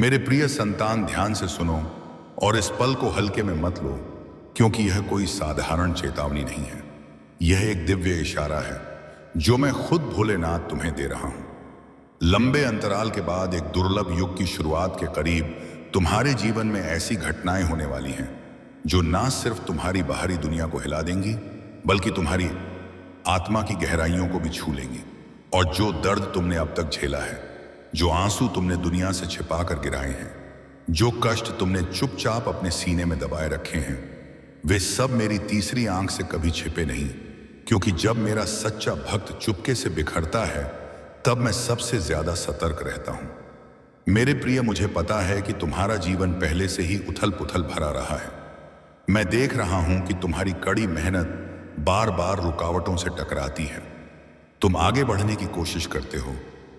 मेरे प्रिय संतान, ध्यान से सुनो और इस पल को हल्के में मत लो, क्योंकि यह कोई साधारण चेतावनी नहीं है। यह एक दिव्य इशारा है जो मैं खुद भोलेनाथ तुम्हें दे रहा हूं। लंबे अंतराल के बाद एक दुर्लभ युग की शुरुआत के करीब तुम्हारे जीवन में ऐसी घटनाएं होने वाली हैं जो ना सिर्फ तुम्हारी बाहरी दुनिया को हिला देंगी, बल्कि तुम्हारी आत्मा की गहराइयों को भी छू लेंगी। और जो दर्द तुमने अब तक झेला है, जो आंसू तुमने दुनिया से छिपा कर गिराए हैं, जो कष्ट तुमने चुपचाप अपने सीने में दबाए रखे हैं, वे सब मेरी तीसरी आंख से कभी छिपे नहीं। क्योंकि जब मेरा सच्चा भक्त चुपके से बिखरता है, तब मैं सबसे ज्यादा सतर्क रहता हूं। मेरे प्रिय, मुझे पता है कि तुम्हारा जीवन पहले से ही उथल पुथल भरा रहा है। मैं देख रहा हूं कि तुम्हारी कड़ी मेहनत बार बार रुकावटों से टकराती है। तुम आगे बढ़ने की कोशिश करते हो,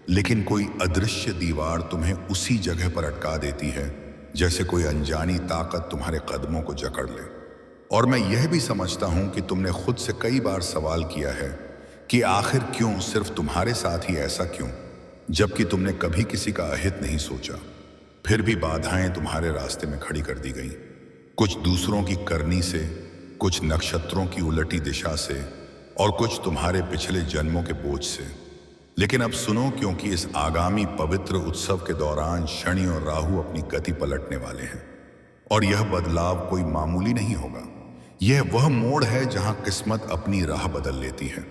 लेकिन कोई अदृश्य दीवार तुम्हें उसी जगह पर अटका देती है, जैसे कोई अनजानी ताकत तुम्हारे कदमों को जकड़ ले। और मैं यह भी समझता हूं कि तुमने खुद से कई बार सवाल किया है कि आखिर क्यों, सिर्फ तुम्हारे साथ ही ऐसा क्यों, जबकि तुमने कभी किसी का अहित नहीं सोचा। फिर भी बाधाएं तुम्हारे रास्ते में खड़ी कर दी गई, कुछ दूसरों की करनी से, कुछ नक्षत्रों की उलटी दिशा से, और कुछ तुम्हारे पिछले जन्मों के बोझ से। लेकिन अब सुनो, क्योंकि इस आगामी पवित्र उत्सव के दौरान शनि और राहु अपनी गति पलटने वाले हैं। और यह बदलाव कोई मामूली नहीं होगा। यह वह मोड़ है जहां किस्मत अपनी राह बदल लेती है।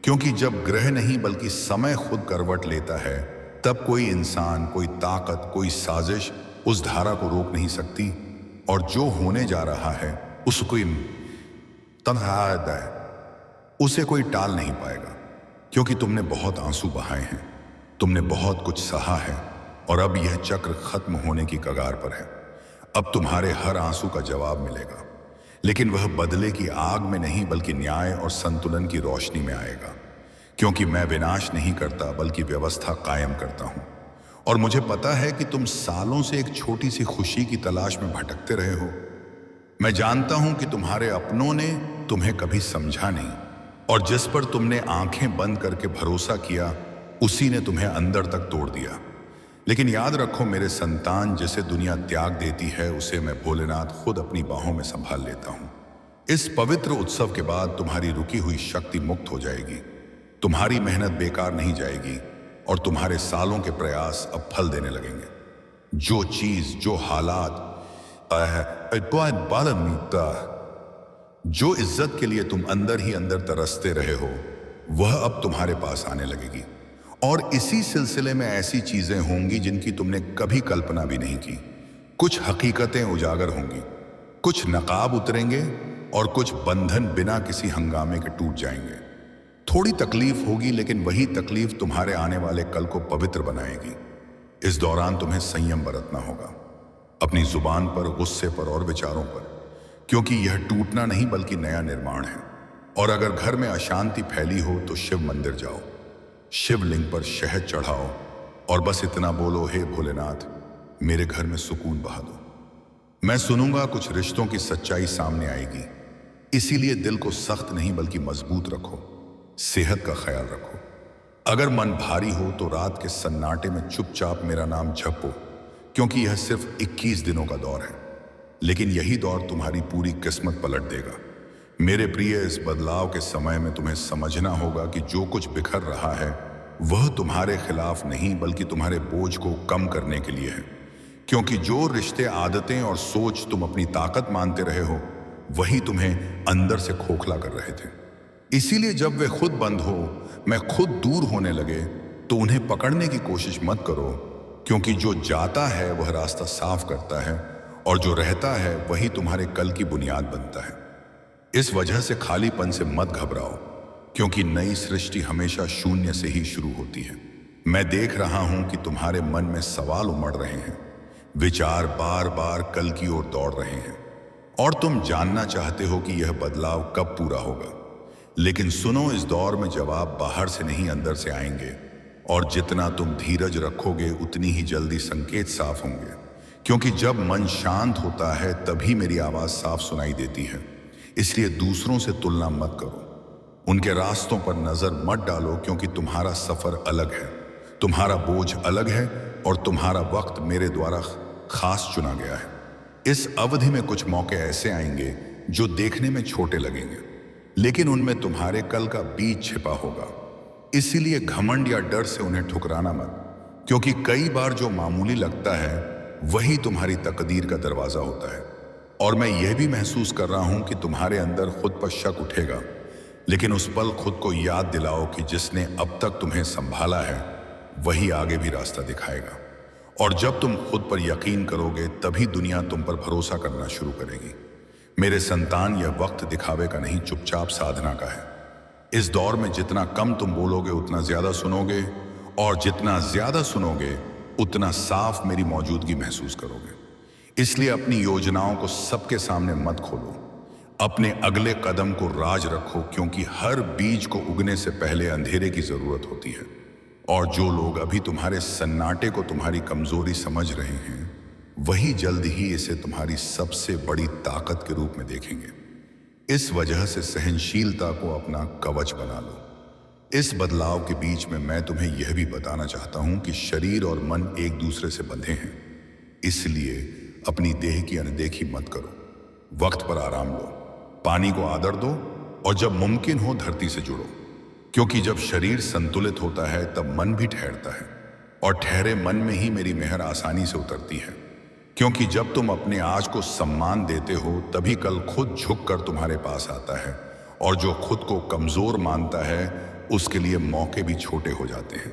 क्योंकि जब ग्रह नहीं बल्कि समय खुद करवट लेता है, तब कोई इंसान, कोई ताकत, कोई साजिश उस धारा को रोक नहीं सकती। और जो होने जा रहा है उसको उसे कोई टाल नहीं पाएगा। क्योंकि तुमने बहुत आंसू बहाए हैं, तुमने बहुत कुछ सहा है, और अब यह चक्र खत्म होने की कगार पर है। अब तुम्हारे हर आंसू का जवाब मिलेगा, लेकिन वह बदले की आग में नहीं बल्कि न्याय और संतुलन की रोशनी में आएगा। क्योंकि मैं विनाश नहीं करता बल्कि व्यवस्था कायम करता हूं। और मुझे पता है कि तुम सालों से एक छोटी सी खुशी की तलाश में भटकते रहे हो। मैं जानता हूं कि तुम्हारे अपनों ने तुम्हें कभी समझा नहीं, और जिस पर तुमने आंखें बंद करके भरोसा किया, उसी ने तुम्हें अंदर तक तोड़ दिया। लेकिन याद रखो मेरे संतान, जिसे दुनिया त्याग देती है, उसे मैं भोलेनाथ खुद अपनी बाहों में संभाल लेता हूं। इस पवित्र उत्सव के बाद तुम्हारी रुकी हुई शक्ति मुक्त हो जाएगी, तुम्हारी मेहनत बेकार नहीं जाएगी, और तुम्हारे सालों के प्रयास अब फल देने लगेंगे। जो चीज, जो हालात, जो इज्जत के लिए तुम अंदर ही अंदर तरसते रहे हो, वह अब तुम्हारे पास आने लगेगी। और इसी सिलसिले में ऐसी चीजें होंगी जिनकी तुमने कभी कल्पना भी नहीं की। कुछ हकीकतें उजागर होंगी, कुछ नकाब उतरेंगे, और कुछ बंधन बिना किसी हंगामे के टूट जाएंगे। थोड़ी तकलीफ होगी, लेकिन वही तकलीफ तुम्हारे आने वाले कल को पवित्र बनाएगी। इस दौरान तुम्हें संयम बरतना होगा, अपनी जुबान पर, गुस्से पर और विचारों पर, क्योंकि यह टूटना नहीं बल्कि नया निर्माण है। और अगर घर में अशांति फैली हो तो शिव मंदिर जाओ, शिवलिंग पर शहद चढ़ाओ, और बस इतना बोलो, हे भोलेनाथ, मेरे घर में सुकून बहा दो। मैं सुनूंगा, कुछ रिश्तों की सच्चाई सामने आएगी। इसीलिए दिल को सख्त नहीं बल्कि मजबूत रखो, सेहत का ख्याल रखो। अगर मन भारी हो तो रात के सन्नाटे में चुपचाप मेरा नाम जपो, क्योंकि यह सिर्फ 21 दिनों का दौर है, लेकिन यही दौर तुम्हारी पूरी किस्मत पलट देगा। मेरे प्रिय, इस बदलाव के समय में तुम्हें समझना होगा कि जो कुछ बिखर रहा है वह तुम्हारे खिलाफ नहीं बल्कि तुम्हारे बोझ को कम करने के लिए है। क्योंकि जो रिश्ते, आदतें और सोच तुम अपनी ताकत मानते रहे हो, वही तुम्हें अंदर से खोखला कर रहे थे। इसीलिए जब वे खुद बंद हो, मैं खुद दूर होने लगे, तो उन्हें पकड़ने की कोशिश मत करो। क्योंकि जो जाता है वह रास्ता साफ करता है, और जो रहता है वही तुम्हारे कल की बुनियाद बनता है। इस वजह से खालीपन से मत घबराओ, क्योंकि नई सृष्टि हमेशा शून्य से ही शुरू होती है। मैं देख रहा हूं कि तुम्हारे मन में सवाल उमड़ रहे हैं, विचार बार बार कल की ओर दौड़ रहे हैं, और तुम जानना चाहते हो कि यह बदलाव कब पूरा होगा। लेकिन सुनो, इस दौर में जवाब बाहर से नहीं अंदर से आएंगे, और जितना तुम धीरज रखोगे उतनी ही जल्दी संकेत साफ होंगे। क्योंकि जब मन शांत होता है तभी मेरी आवाज साफ सुनाई देती है। इसलिए दूसरों से तुलना मत करो, उनके रास्तों पर नजर मत डालो, क्योंकि तुम्हारा सफर अलग है, तुम्हारा बोझ अलग है, और तुम्हारा वक्त मेरे द्वारा खास चुना गया है। इस अवधि में कुछ मौके ऐसे आएंगे जो देखने में छोटे लगेंगे, लेकिन उनमें तुम्हारे कल का बीज छिपा होगा। इसीलिए घमंड या डर से उन्हें ठुकराना मत, क्योंकि कई बार जो मामूली लगता है वही तुम्हारी तकदीर का दरवाजा होता है। और मैं यह भी महसूस कर रहा हूं कि तुम्हारे अंदर खुद पर शक उठेगा, लेकिन उस पल खुद को याद दिलाओ कि जिसने अब तक तुम्हें संभाला है वही आगे भी रास्ता दिखाएगा। और जब तुम खुद पर यकीन करोगे तभी दुनिया तुम पर भरोसा करना शुरू करेगी। मेरे संतान, यह वक्त दिखावे का नहीं, चुपचाप साधना का है। इस दौर में जितना कम तुम बोलोगे उतना ज्यादा सुनोगे, और जितना ज्यादा सुनोगे उतना साफ मेरी मौजूदगी महसूस करोगे। इसलिए अपनी योजनाओं को सबके सामने मत खोलो, अपने अगले कदम को राज रखो, क्योंकि हर बीज को उगने से पहले अंधेरे की जरूरत होती है। और जो लोग अभी तुम्हारे सन्नाटे को तुम्हारी कमजोरी समझ रहे हैं वही जल्द ही इसे तुम्हारी सबसे बड़ी ताकत के रूप में देखेंगे। इस वजह से सहनशीलता को अपना कवच बना लो। इस बदलाव के बीच में मैं तुम्हें यह भी बताना चाहता हूं कि शरीर और मन एक दूसरे से बंधे हैं। इसलिए अपनी देह की अनदेखी मत करो, वक्त पर आराम लो, पानी को आदर दो, और जब मुमकिन हो धरती से जुड़ो, क्योंकि जब शरीर संतुलित होता है तब मन भी ठहरता है, और ठहरे मन में ही मेरी मेहर आसानी से उतरती है। क्योंकि जब तुम अपने आज को सम्मान देते हो तभी कल खुद झुक कर तुम्हारे पास आता है, और जो खुद को कमजोर मानता है उसके लिए मौके भी छोटे हो जाते हैं।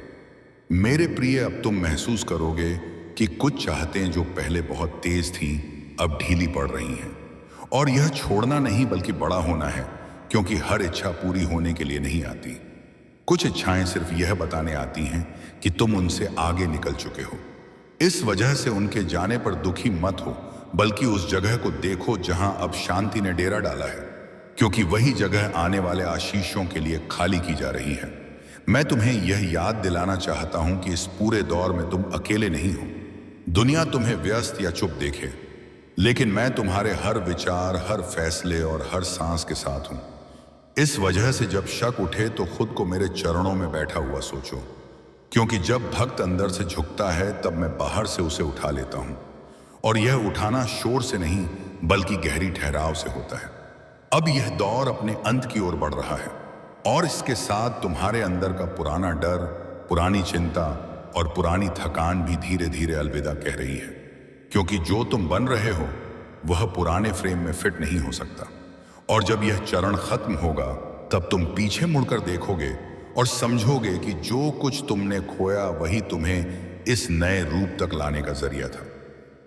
मेरे प्रिय, अब तुम महसूस करोगे कि कुछ चाहतें जो पहले बहुत तेज थीं अब ढीली पड़ रही हैं। और यह छोड़ना नहीं बल्कि बड़ा होना है, क्योंकि हर इच्छा पूरी होने के लिए नहीं आती। कुछ इच्छाएं सिर्फ यह बताने आती हैं कि तुम उनसे आगे निकल चुके हो। इस वजह से उनके जाने पर दुखी मत हो, बल्कि उस जगह को देखो जहां अब शांति ने डेरा डाला है, क्योंकि वही जगह आने वाले आशीषों के लिए खाली की जा रही है। मैं तुम्हें यह याद दिलाना चाहता हूं कि इस पूरे दौर में तुम अकेले नहीं हो। दुनिया तुम्हें व्यस्त या चुप देखे, लेकिन मैं तुम्हारे हर विचार, हर फैसले और हर सांस के साथ हूं। इस वजह से जब शक उठे तो खुद को मेरे चरणों में बैठा हुआ सोचो, क्योंकि जब भक्त अंदर से झुकता है तब मैं बाहर से उसे उठा लेता हूं। और यह उठाना शोर से नहीं बल्कि गहरी ठहराव से होता है। अब यह दौर अपने अंत की ओर बढ़ रहा है, और इसके साथ तुम्हारे अंदर का पुराना डर, पुरानी चिंता और पुरानी थकान भी धीरे धीरे अलविदा कह रही है। क्योंकि जो तुम बन रहे हो वह पुराने फ्रेम में फिट नहीं हो सकता। और जब यह चरण खत्म होगा तब तुम पीछे मुड़कर देखोगे और समझोगे कि जो कुछ तुमने खोया वही तुम्हें इस नए रूप तक लाने का जरिया था।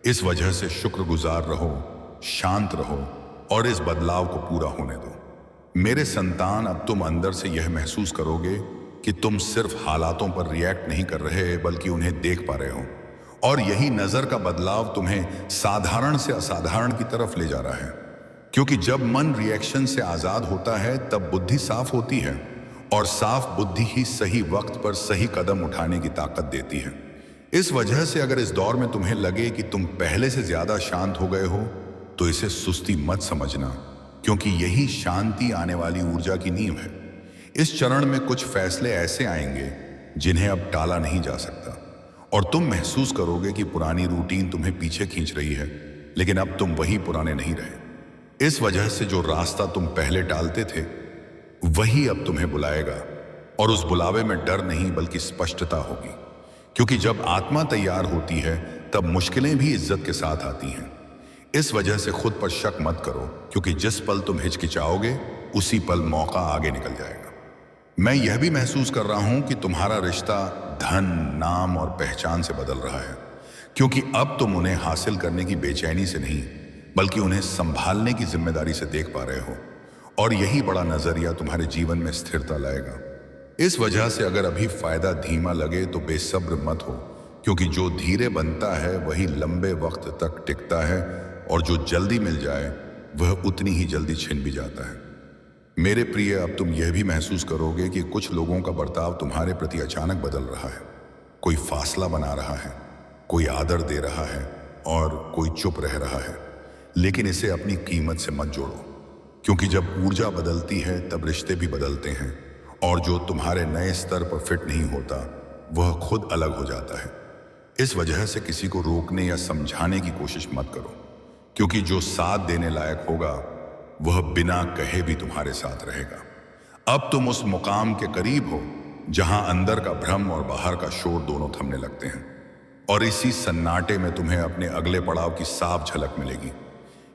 इस वजह से शुक्रगुजार रहो, शांत रहो और इस बदलाव को पूरा होने दो। मेरे संतान, अब तुम अंदर से यह महसूस करोगे कि तुम सिर्फ हालातों पर रिएक्ट नहीं कर रहे बल्कि उन्हें देख पा रहे हो। और यही नजर का बदलाव तुम्हें साधारण से असाधारण की तरफ ले जा रहा है। क्योंकि जब मन रिएक्शन से आजाद होता है तब बुद्धि साफ होती है, और साफ बुद्धि ही सही वक्त पर सही कदम उठाने की ताकत देती है। इस वजह से अगर इस दौर में तुम्हें लगे कि तुम पहले से ज्यादा शांत हो गए हो तो इसे सुस्ती मत समझना, क्योंकि यही शांति आने वाली ऊर्जा की नींव है। इस चरण में कुछ फैसले ऐसे आएंगे जिन्हें अब टाला नहीं जा सकता, और तुम महसूस करोगे कि पुरानी रूटीन तुम्हें पीछे खींच रही है, लेकिन अब तुम वही पुराने नहीं रहे। इस वजह से जो रास्ता तुम पहले टालते थे वही अब तुम्हें बुलाएगा, और उस बुलावे में डर नहीं बल्कि स्पष्टता होगी। क्योंकि जब आत्मा तैयार होती है तब मुश्किलें भी इज्जत के साथ आती हैं। इस वजह से खुद पर शक मत करो, क्योंकि जिस पल तुम हिचकिचाओगे उसी पल मौका आगे निकल जाएगा। मैं यह भी महसूस कर रहा हूं कि तुम्हारा रिश्ता धन, नाम और पहचान से बदल रहा है, क्योंकि अब तुम उन्हें हासिल करने की बेचैनी से नहीं बल्कि उन्हें संभालने की जिम्मेदारी से देख पा रहे हो, और यही बड़ा नजरिया तुम्हारे जीवन में स्थिरता लाएगा। इस वजह से अगर अभी फायदा धीमा लगे तो बेसब्र मत हो, क्योंकि जो धीरे बनता है वही लंबे वक्त तक टिकता है, और जो जल्दी मिल जाए वह उतनी ही जल्दी छिन भी जाता है। मेरे प्रिय, अब तुम यह भी महसूस करोगे कि कुछ लोगों का बर्ताव तुम्हारे प्रति अचानक बदल रहा है। कोई फासला बना रहा है, कोई आदर दे रहा है और कोई चुप रह रहा है। लेकिन इसे अपनी कीमत से मत जोड़ो, क्योंकि जब ऊर्जा बदलती है तब रिश्ते भी बदलते हैं, और जो तुम्हारे नए स्तर पर फिट नहीं होता वह खुद अलग हो जाता है। इस वजह से किसी को रोकने या समझाने की कोशिश मत करो, क्योंकि जो साथ देने लायक होगा वह बिना कहे भी तुम्हारे साथ रहेगा। अब तुम उस मुकाम के करीब हो जहां अंदर का भ्रम और बाहर का शोर दोनों थमने लगते हैं, और इसी सन्नाटे में तुम्हें अपने अगले पड़ाव की साफ झलक मिलेगी।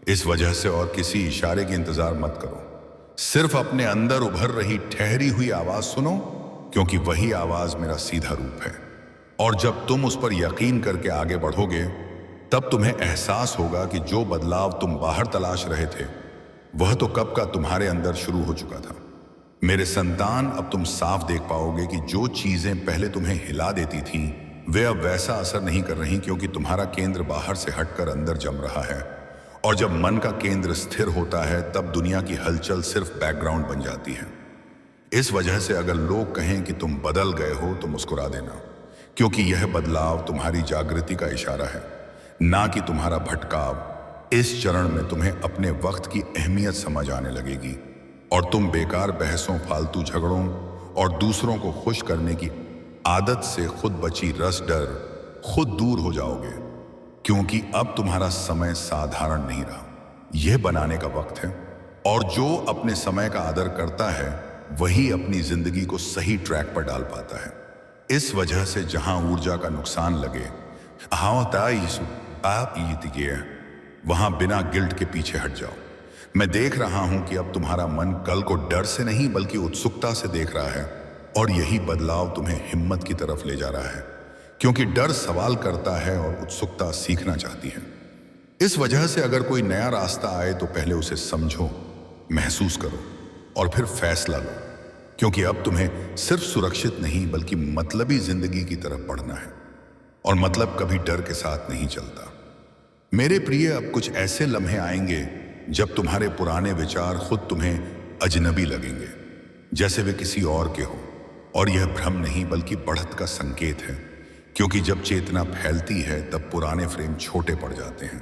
इस वजह से और किसी इशारे की इंतजार मत करो, सिर्फ अपने अंदर उभर रही ठहरी हुई आवाज सुनो, क्योंकि वही आवाज मेरा सीधा रूप है। और जब तुम उस पर यकीन करके आगे बढ़ोगे, तब तुम्हें एहसास होगा कि जो बदलाव तुम बाहर तलाश रहे थे वह तो कब का तुम्हारे अंदर शुरू हो चुका था। मेरे संतान, अब तुम साफ देख पाओगे कि जो चीजें पहले तुम्हें हिला देती थीं वे अब वैसा असर नहीं कर रही, क्योंकि तुम्हारा केंद्र बाहर से हटकर अंदर जम रहा है। और जब मन का केंद्र स्थिर होता है तब दुनिया की हलचल सिर्फ बैकग्राउंड बन जाती है। इस वजह से अगर लोग कहें कि तुम बदल गए हो तो मुस्कुरा देना, क्योंकि यह बदलाव तुम्हारी जागृति का इशारा है, ना कि तुम्हारा भटकाव। इस चरण में तुम्हें अपने वक्त की अहमियत समझ आने लगेगी और तुम बेकार बहसों, फालतू झगड़ों और दूसरों को खुश करने की आदत से खुद बची रस डर खुद दूर हो जाओगे, क्योंकि अब तुम्हारा समय साधारण नहीं रहा, यह बनाने का वक्त है। और जो अपने समय का आदर करता है वही अपनी जिंदगी को सही ट्रैक पर डाल पाता है। इस वजह से जहां ऊर्जा का नुकसान लगे वहां बिना गिल्ट के पीछे हट जाओ। मैं देख रहा हूं कि अब तुम्हारा मन कल को डर से नहीं बल्कि उत्सुकता से देख रहा है, और यही बदलाव तुम्हें हिम्मत की तरफ ले जा रहा है, क्योंकि डर सवाल करता है और उत्सुकता सीखना चाहती है। इस वजह से अगर कोई नया रास्ता आए तो पहले उसे समझो, महसूस करो और फिर फैसला लो, क्योंकि अब तुम्हें सिर्फ सुरक्षित नहीं बल्कि मतलबी जिंदगी की तरफ बढ़ना है, और मतलब कभी डर के साथ नहीं चलता। मेरे प्रिय, अब कुछ ऐसे लम्हे आएंगे जब तुम्हारे पुराने विचार खुद तुम्हें अजनबी लगेंगे, जैसे वे किसी और के हो, और यह भ्रम नहीं बल्कि बढ़त का संकेत है, क्योंकि जब चेतना फैलती है तब पुराने फ्रेम छोटे पड़ जाते हैं।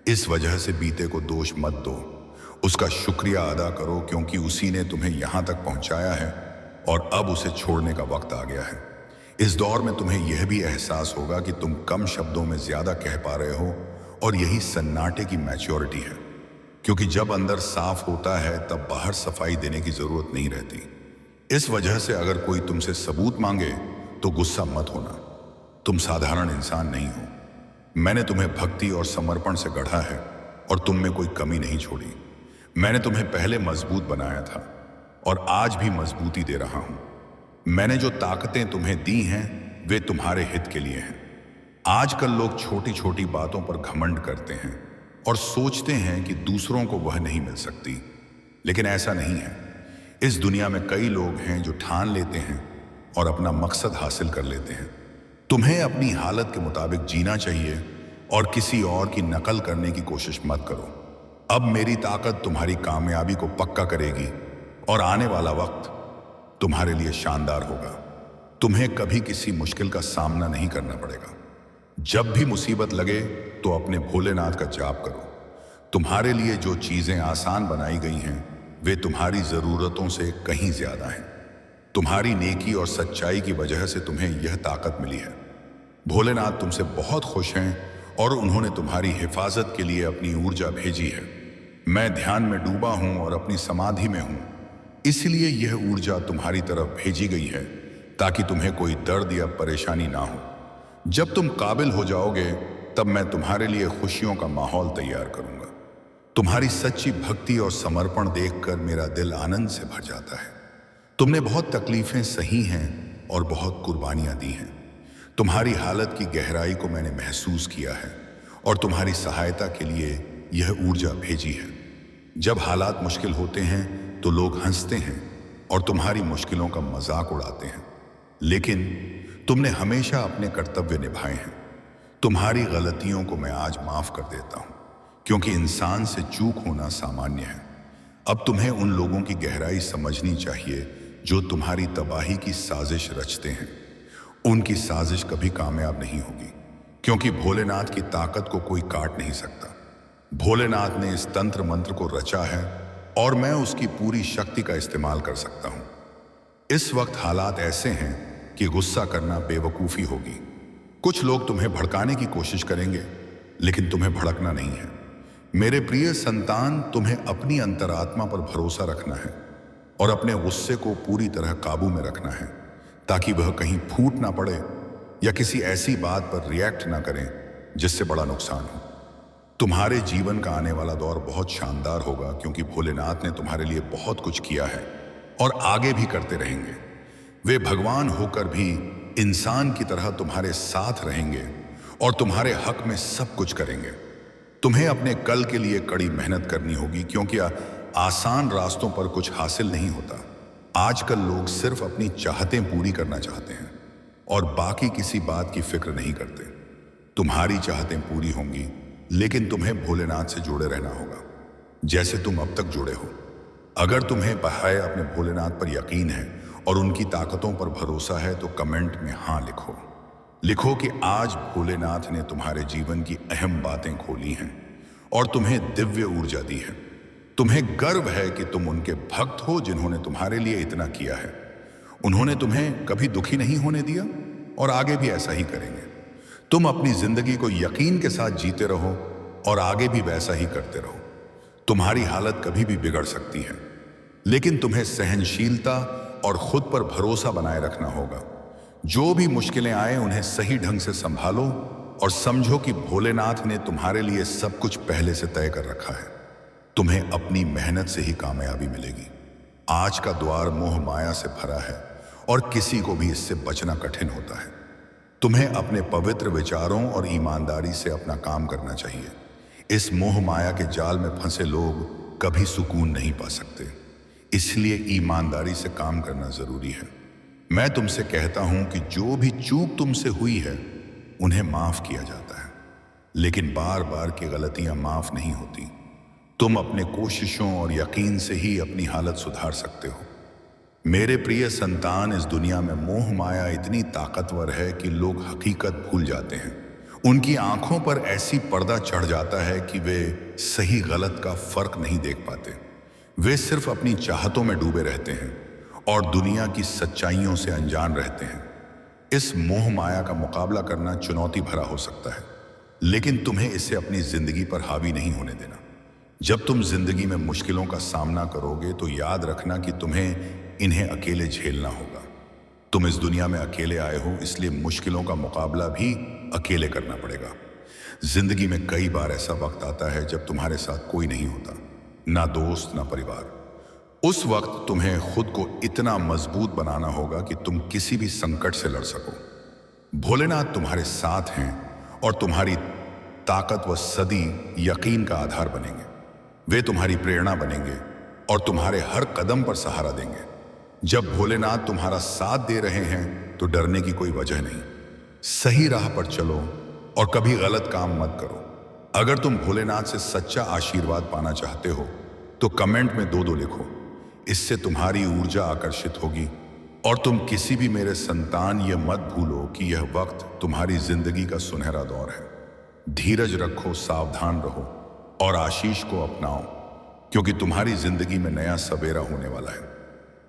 इस वजह से बीते को दोष मत दो, उसका शुक्रिया अदा करो, क्योंकि उसी ने तुम्हें यहां तक पहुंचाया है और अब उसे छोड़ने का वक्त आ गया है। इस दौर में तुम्हें यह भी एहसास होगा कि तुम कम शब्दों में ज्यादा कह पा रहे हो, और यही सन्नाटे की मैच्योरिटी है, क्योंकि जब अंदर साफ होता है तब बाहर सफाई देने की जरूरत नहीं रहती। इस वजह से अगर कोई तुमसे सबूत मांगे तो गुस्सा मत होना, तुम साधारण इंसान नहीं हो। मैंने तुम्हें भक्ति और समर्पण से गढ़ा है और तुम में कोई कमी नहीं छोड़ी। मैंने तुम्हें पहले मजबूत बनाया था और आज भी मजबूती दे रहा हूं। मैंने जो ताकतें तुम्हें दी हैं वे तुम्हारे हित के लिए हैं। आजकल लोग छोटी छोटी बातों पर घमंड करते हैं और सोचते हैं कि दूसरों को वह नहीं मिल सकती, लेकिन ऐसा नहीं है। इस दुनिया में कई लोग हैं जो ठान लेते हैं और अपना मकसद हासिल कर लेते हैं। तुम्हें अपनी हालत के मुताबिक जीना चाहिए और किसी और की नकल करने की कोशिश मत करो। अब मेरी ताकत तुम्हारी कामयाबी को पक्का करेगी और आने वाला वक्त तुम्हारे लिए शानदार होगा। तुम्हें कभी किसी मुश्किल का सामना नहीं करना पड़ेगा। जब भी मुसीबत लगे तो अपने भोलेनाथ का जाप करो। तुम्हारे लिए जो चीजें आसान बनाई गई हैं वे तुम्हारी जरूरतों से कहीं ज्यादा हैं। तुम्हारी नेकी और सच्चाई की वजह से तुम्हें यह ताकत मिली है। भोलेनाथ तुमसे बहुत खुश हैं और उन्होंने तुम्हारी हिफाजत के लिए अपनी ऊर्जा भेजी है। मैं ध्यान में डूबा हूं और अपनी समाधि में हूं, इसलिए यह ऊर्जा तुम्हारी तरफ भेजी गई है ताकि तुम्हें कोई दर्द या परेशानी ना हो। जब तुम काबिल हो जाओगे तब मैं तुम्हारे लिए खुशियों का माहौल तैयार करूंगा। तुम्हारी सच्ची भक्ति और समर्पण देखकर मेरा दिल आनंद से भर जाता है। तुमने बहुत तकलीफें सही हैं और बहुत कुर्बानियां दी हैं। तुम्हारी हालत की गहराई को मैंने महसूस किया है और तुम्हारी सहायता के लिए यह ऊर्जा भेजी है। जब हालात मुश्किल होते हैं तो लोग हंसते हैं और तुम्हारी मुश्किलों का मजाक उड़ाते हैं, लेकिन तुमने हमेशा अपने कर्तव्य निभाए हैं। तुम्हारी गलतियों को मैं आज माफ कर देता हूं, क्योंकि इंसान से चूक होना सामान्य है। अब तुम्हें उन लोगों की गहराई समझनी चाहिए जो तुम्हारी तबाही की साजिश रचते हैं। उनकी साजिश कभी कामयाब नहीं होगी, क्योंकि भोलेनाथ की ताकत को कोई काट नहीं सकता। भोलेनाथ ने इस तंत्र मंत्र को रचा है और मैं उसकी पूरी शक्ति का इस्तेमाल कर सकता हूं। इस वक्त हालात ऐसे हैं कि गुस्सा करना बेवकूफ़ी होगी, कुछ लोग तुम्हें भड़काने की कोशिश करेंगे, लेकिन तुम्हें भड़कना नहीं है। मेरे प्रिय संतान, तुम्हें अपनी अंतरात्मा पर भरोसा रखना है और अपने गुस्से को पूरी तरह काबू में रखना है, ताकि वह कहीं फूट ना पड़े या किसी ऐसी बात पर रिएक्ट ना करें जिससे बड़ा नुकसान हो। तुम्हारे जीवन का आने वाला दौर बहुत शानदार होगा, क्योंकि भोलेनाथ ने तुम्हारे लिए बहुत कुछ किया है और आगे भी करते रहेंगे। वे भगवान होकर भी इंसान की तरह तुम्हारे साथ रहेंगे और तुम्हारे हक में सब कुछ करेंगे। तुम्हें अपने कल के लिए कड़ी मेहनत करनी होगी, क्योंकि आसान रास्तों पर कुछ हासिल नहीं होता। आजकल लोग सिर्फ अपनी चाहतें पूरी करना चाहते हैं और बाकी किसी बात की फिक्र नहीं करते। तुम्हारी चाहतें पूरी होंगी, लेकिन तुम्हें भोलेनाथ से जुड़े रहना होगा, जैसे तुम अब तक जुड़े हो। अगर तुम्हें है अपने भोलेनाथ पर यकीन है और उनकी ताकतों पर भरोसा है, तो कमेंट में हाँ लिखो। लिखो कि आज भोलेनाथ ने तुम्हारे जीवन की अहम बातें खोली हैं और तुम्हें दिव्य ऊर्जा दी है। तुम्हें गर्व है कि तुम उनके भक्त हो, जिन्होंने तुम्हारे लिए इतना किया है। उन्होंने तुम्हें कभी दुखी नहीं होने दिया और आगे भी ऐसा ही करेंगे। तुम अपनी जिंदगी को यकीन के साथ जीते रहो और आगे भी वैसा ही करते रहो। तुम्हारी हालत कभी भी बिगड़ सकती है, लेकिन तुम्हें सहनशीलता और खुद पर भरोसा बनाए रखना होगा। जो भी मुश्किलें आए, उन्हें सही ढंग से संभालो और समझो कि भोलेनाथ ने तुम्हारे लिए सब कुछ पहले से तय कर रखा है। तुम्हें अपनी मेहनत से ही कामयाबी मिलेगी। आज का द्वार मोह माया से भरा है और किसी को भी इससे बचना कठिन होता है। तुम्हें अपने पवित्र विचारों और ईमानदारी से अपना काम करना चाहिए। इस मोह माया के जाल में फंसे लोग कभी सुकून नहीं पा सकते, इसलिए ईमानदारी से काम करना जरूरी है। मैं तुमसे कहता हूं कि जो भी चूक तुमसे हुई है, उन्हें माफ किया जाता है, लेकिन बार बार की गलतियां माफ नहीं होती। तुम अपने कोशिशों और यकीन से ही अपनी हालत सुधार सकते हो। मेरे प्रिय संतान, इस दुनिया में मोह माया इतनी ताकतवर है कि लोग हकीकत भूल जाते हैं। उनकी आंखों पर ऐसी पर्दा चढ़ जाता है कि वे सही गलत का फर्क नहीं देख पाते। वे सिर्फ अपनी चाहतों में डूबे रहते हैं और दुनिया की सच्चाइयों से अनजान रहते हैं। इस मोह माया का मुकाबला करना चुनौती भरा हो सकता है, लेकिन तुम्हें इसे अपनी जिंदगी पर हावी नहीं होने देना। जब तुम जिंदगी में मुश्किलों का सामना करोगे, तो याद रखना कि तुम्हें इन्हें अकेले झेलना होगा। तुम इस दुनिया में अकेले आए हो, इसलिए मुश्किलों का मुकाबला भी अकेले करना पड़ेगा। जिंदगी में कई बार ऐसा वक्त आता है जब तुम्हारे साथ कोई नहीं होता, ना दोस्त ना परिवार। उस वक्त तुम्हें खुद को इतना मजबूत बनाना होगा कि तुम किसी भी संकट से लड़ सको। भोलेनाथ तुम्हारे साथ हैं और तुम्हारी ताकत व सदी यकीन का आधार बनेंगे। वे तुम्हारी प्रेरणा बनेंगे और तुम्हारे हर कदम पर सहारा देंगे। जब भोलेनाथ तुम्हारा साथ दे रहे हैं, तो डरने की कोई वजह नहीं। सही राह पर चलो और कभी गलत काम मत करो। अगर तुम भोलेनाथ से सच्चा आशीर्वाद पाना चाहते हो, तो कमेंट में 2-2 लिखो। इससे तुम्हारी ऊर्जा आकर्षित होगी और तुम किसी भी मेरे संतान ये मत भूलो कि यह वक्त तुम्हारी जिंदगी का सुनहरा दौर है। धीरज रखो, सावधान रहो और आशीष को अपनाओ, क्योंकि तुम्हारी जिंदगी में नया सवेरा होने वाला है।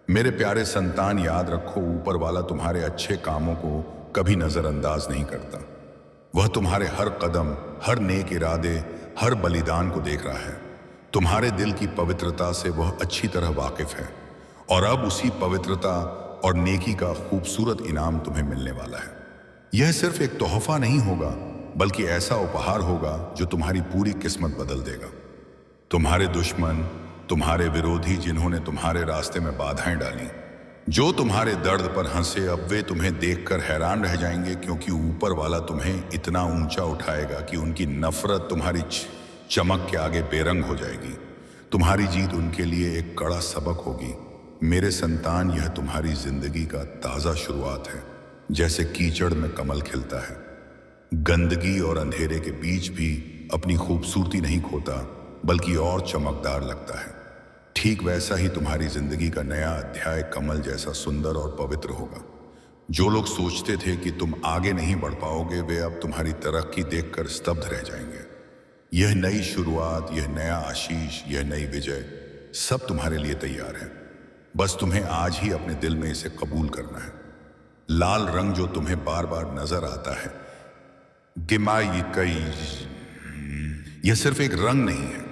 मेरे प्यारे संतान, याद रखो, ऊपर वाला तुम्हारे अच्छे कामों को कभी नजरअंदाज नहीं करता। वह तुम्हारे हर कदम, हर नेक इरादे, हर बलिदान को देख रहा है। तुम्हारे दिल की पवित्रता से वह अच्छी तरह वाकिफ है और अब उसी पवित्रता और नेकी का खूबसूरत इनाम तुम्हें मिलने वाला है। यह सिर्फ एक तोहफा नहीं होगा, बल्कि ऐसा उपहार होगा जो तुम्हारी पूरी किस्मत बदल देगा। तुम्हारे दुश्मन, तुम्हारे विरोधी, जिन्होंने तुम्हारे रास्ते में बाधाएं डाली, जो तुम्हारे दर्द पर हंसे, अब वे तुम्हें देखकर हैरान रह जाएंगे, क्योंकि ऊपर वाला तुम्हें इतना ऊंचा उठाएगा कि उनकी नफरत तुम्हारी चमक के आगे बेरंग हो जाएगी। तुम्हारी जीत उनके लिए एक कड़ा सबक होगी। मेरे संतान, यह तुम्हारी जिंदगी का ताज़ा शुरुआत है। जैसे कीचड़ में कमल खिलता है, गंदगी और अंधेरे के बीच भी अपनी खूबसूरती नहीं खोता, बल्कि और चमकदार लगता है। ठीक वैसा ही तुम्हारी जिंदगी का नया अध्याय कमल जैसा सुंदर और पवित्र होगा। जो लोग सोचते थे कि तुम आगे नहीं बढ़ पाओगे, वे अब तुम्हारी तरक्की देखकर स्तब्ध रह जाएंगे। यह नई शुरुआत, यह नया आशीष, यह नई विजय, सब तुम्हारे लिए तैयार है। बस तुम्हें आज ही अपने दिल में इसे कबूल करना है। लाल रंग जो तुम्हें बार बार नजर आता है, गिमाई कई, यह सिर्फ एक रंग नहीं है,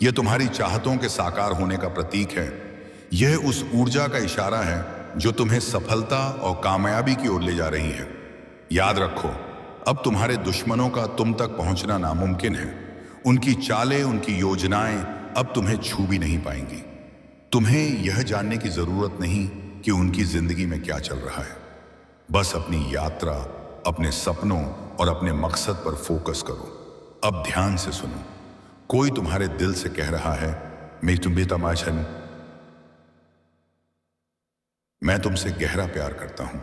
यह तुम्हारी चाहतों के साकार होने का प्रतीक है। यह उस ऊर्जा का इशारा है जो तुम्हें सफलता और कामयाबी की ओर ले जा रही है। याद रखो, अब तुम्हारे दुश्मनों का तुम तक पहुंचना नामुमकिन है। उनकी चालें, उनकी योजनाएं अब तुम्हें छू भी नहीं पाएंगी। तुम्हें यह जानने की जरूरत नहीं कि उनकी जिंदगी में क्या चल रहा है। बस अपनी यात्रा, अपने सपनों और अपने मकसद पर फोकस करो। अब ध्यान से सुनो, कोई तुम्हारे दिल से कह रहा है, मैं तुम्हें तमाशन, मैं तुमसे गहरा प्यार करता हूं।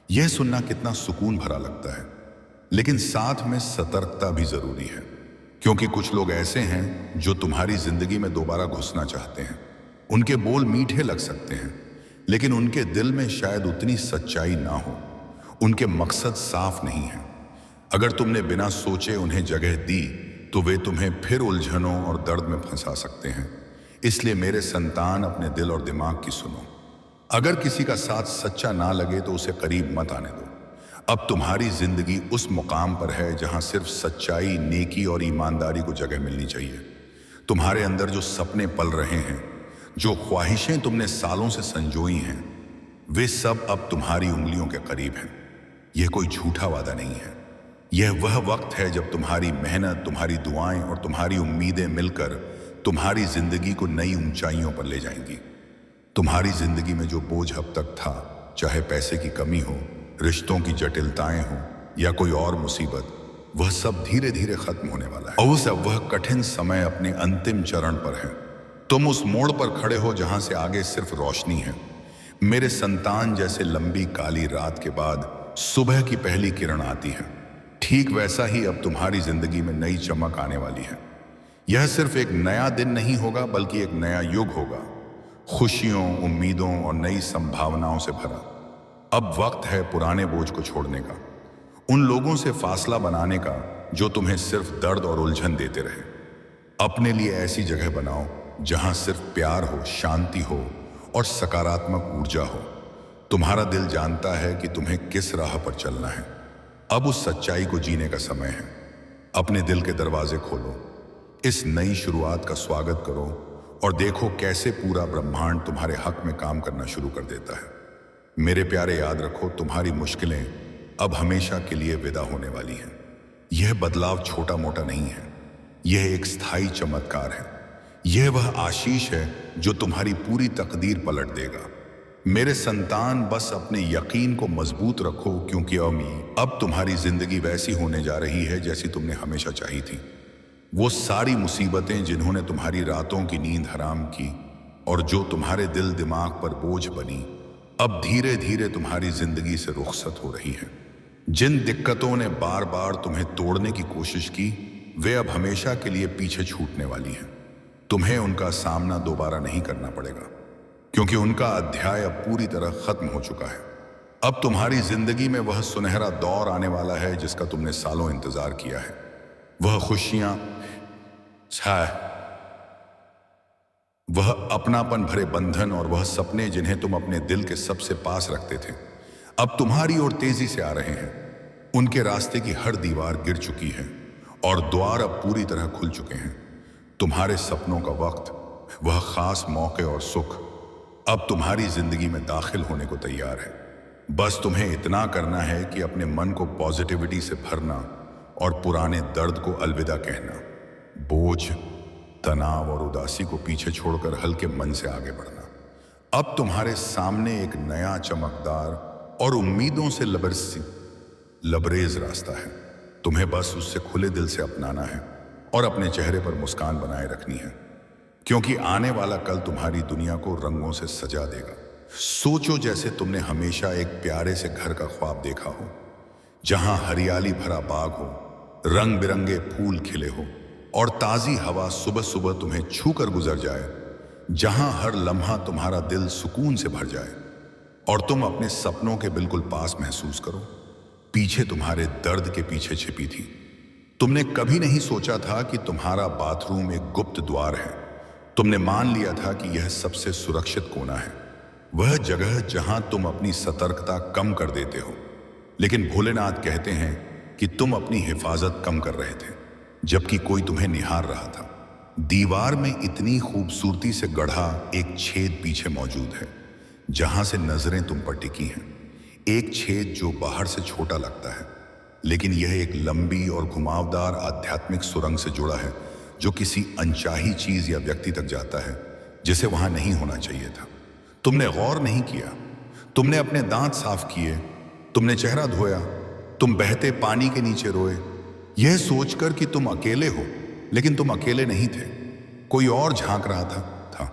यह सुनना कितना सुकून भरा लगता है, लेकिन साथ में सतर्कता भी जरूरी है, क्योंकि कुछ लोग ऐसे हैं जो तुम्हारी जिंदगी में दोबारा घुसना चाहते हैं। उनके बोल मीठे लग सकते हैं, लेकिन उनके दिल में शायद उतनी सच्चाई ना हो। उनके मकसद साफ नहीं है। अगर तुमने बिना सोचे उन्हें जगह दी तो वे तुम्हें फिर उलझनों और दर्द में फंसा सकते हैं। इसलिए मेरे संतान, अपने दिल और दिमाग की सुनो। अगर किसी का साथ सच्चा ना लगे तो उसे करीब मत आने दो। अब तुम्हारी जिंदगी उस मुकाम पर है जहां सिर्फ सच्चाई, नेकी और ईमानदारी को जगह मिलनी चाहिए। तुम्हारे अंदर जो सपने पल रहे हैं, जो ख्वाहिशें तुमने सालों से संजोई हैं, वे सब अब तुम्हारी उंगलियों के करीब हैं। यह कोई झूठा वादा नहीं है। यह वह वक्त है जब तुम्हारी मेहनत, तुम्हारी दुआएं और तुम्हारी उम्मीदें मिलकर तुम्हारी जिंदगी को नई ऊंचाइयों पर ले जाएंगी। तुम्हारी जिंदगी में जो बोझ अब तक था, चाहे पैसे की कमी हो, रिश्तों की जटिलताएं हो या कोई और मुसीबत, वह सब धीरे धीरे खत्म होने वाला है। और सब वह कठिन समय अपने अंतिम चरण पर है। तुम उस मोड़ पर खड़े हो जहां से आगे सिर्फ रोशनी है। मेरे संतान, जैसे लंबी काली रात के बाद सुबह की पहली किरण आती है, ठीक वैसा ही अब तुम्हारी जिंदगी में नई चमक आने वाली है। यह सिर्फ एक नया दिन नहीं होगा, बल्कि एक नया युग होगा, खुशियों, उम्मीदों और नई संभावनाओं से भरा। अब वक्त है पुराने बोझ को छोड़ने का, उन लोगों से फासला बनाने का जो तुम्हें सिर्फ दर्द और उलझन देते रहे। अपने लिए ऐसी जगह बनाओ जहां सिर्फ प्यार हो, शांति हो और सकारात्मक ऊर्जा हो। तुम्हारा दिल जानता है कि तुम्हें किस राह पर चलना है। अब उस सच्चाई को जीने का समय है। अपने दिल के दरवाजे खोलो, इस नई शुरुआत का स्वागत करो और देखो कैसे पूरा ब्रह्मांड तुम्हारे हक में काम करना शुरू कर देता है। मेरे प्यारे, याद रखो, तुम्हारी मुश्किलें अब हमेशा के लिए विदा होने वाली हैं। यह बदलाव छोटा मोटा नहीं है, यह एक स्थायी चमत्कार है। यह वह आशीष है जो तुम्हारी पूरी तकदीर पलट देगा। मेरे संतान, बस अपने यकीन को मजबूत रखो, क्योंकि अब तुम्हारी जिंदगी वैसी होने जा रही है जैसी तुमने हमेशा चाही थी। वो सारी मुसीबतें जिन्होंने तुम्हारी रातों की नींद हराम की और जो तुम्हारे दिल दिमाग पर बोझ बनी, अब धीरे धीरे तुम्हारी जिंदगी से रुखसत हो रही है। जिन दिक्कतों ने बार बार तुम्हें तोड़ने की कोशिश की, वे अब हमेशा के लिए पीछे छूटने वाली हैं। तुम्हें उनका सामना दोबारा नहीं करना पड़ेगा, क्योंकि उनका अध्याय अब पूरी तरह खत्म हो चुका है। अब तुम्हारी जिंदगी में वह सुनहरा दौर आने वाला है जिसका तुमने सालों इंतजार किया है। वह खुशियां, वह अपनापन भरे बंधन और वह सपने जिन्हें तुम अपने दिल के सबसे पास रखते थे, अब तुम्हारी ओर तेजी से आ रहे हैं। उनके रास्ते की हर दीवार गिर चुकी है और द्वार अब पूरी तरह खुल चुके हैं। तुम्हारे सपनों का वक्त, वह खास मौके और सुख अब तुम्हारी जिंदगी में दाखिल होने को तैयार है। बस तुम्हें इतना करना है कि अपने मन को पॉजिटिविटी से भरना और पुराने दर्द को अलविदा कहना। बोझ, तनाव और उदासी को पीछे छोड़कर हल्के मन से आगे बढ़ना। अब तुम्हारे सामने एक नया, चमकदार और उम्मीदों से लबरेज रास्ता है। तुम्हें बस उससे खुले दिल से अपनाना है और अपने चेहरे पर मुस्कान बनाए रखनी है, क्योंकि आने वाला कल तुम्हारी दुनिया को रंगों से सजा देगा। सोचो जैसे तुमने हमेशा एक प्यारे से घर का ख्वाब देखा हो, जहां हरियाली भरा बाग हो, रंग बिरंगे फूल खिले हो और ताजी हवा सुबह सुबह तुम्हें छूकर गुजर जाए, जहां हर लम्हा तुम्हारा दिल सुकून से भर जाए और तुम अपने सपनों के बिल्कुल पास महसूस करो। पीछे तुम्हारे दर्द के पीछे छिपी थी। तुमने कभी नहीं सोचा था कि तुम्हारा बाथरूम एक गुप्त द्वार है। तुमने मान लिया था कि यह सबसे सुरक्षित कोना है, वह जगह जहां तुम अपनी सतर्कता कम कर देते हो। लेकिन भोलेनाथ कहते हैं कि तुम अपनी हिफाजत कम कर रहे थे, जबकि कोई तुम्हें निहार रहा था। दीवार में इतनी खूबसूरती से गढ़ा एक छेद पीछे मौजूद है, जहां से नजरें तुम पर टिकी हैं। एक छेद जो बाहर से छोटा लगता है, लेकिन यह एक लंबी और घुमावदार आध्यात्मिक सुरंग से जुड़ा है, जो किसी अनचाही चीज या व्यक्ति तक जाता है जिसे वहां नहीं होना चाहिए था। तुमने गौर नहीं किया, तुमने अपने दांत साफ किए, तुमने चेहरा धोया, तुम बहते पानी के नीचे रोए, यह सोचकर कि तुम अकेले हो, लेकिन तुम अकेले नहीं थे। कोई और झांक रहा था।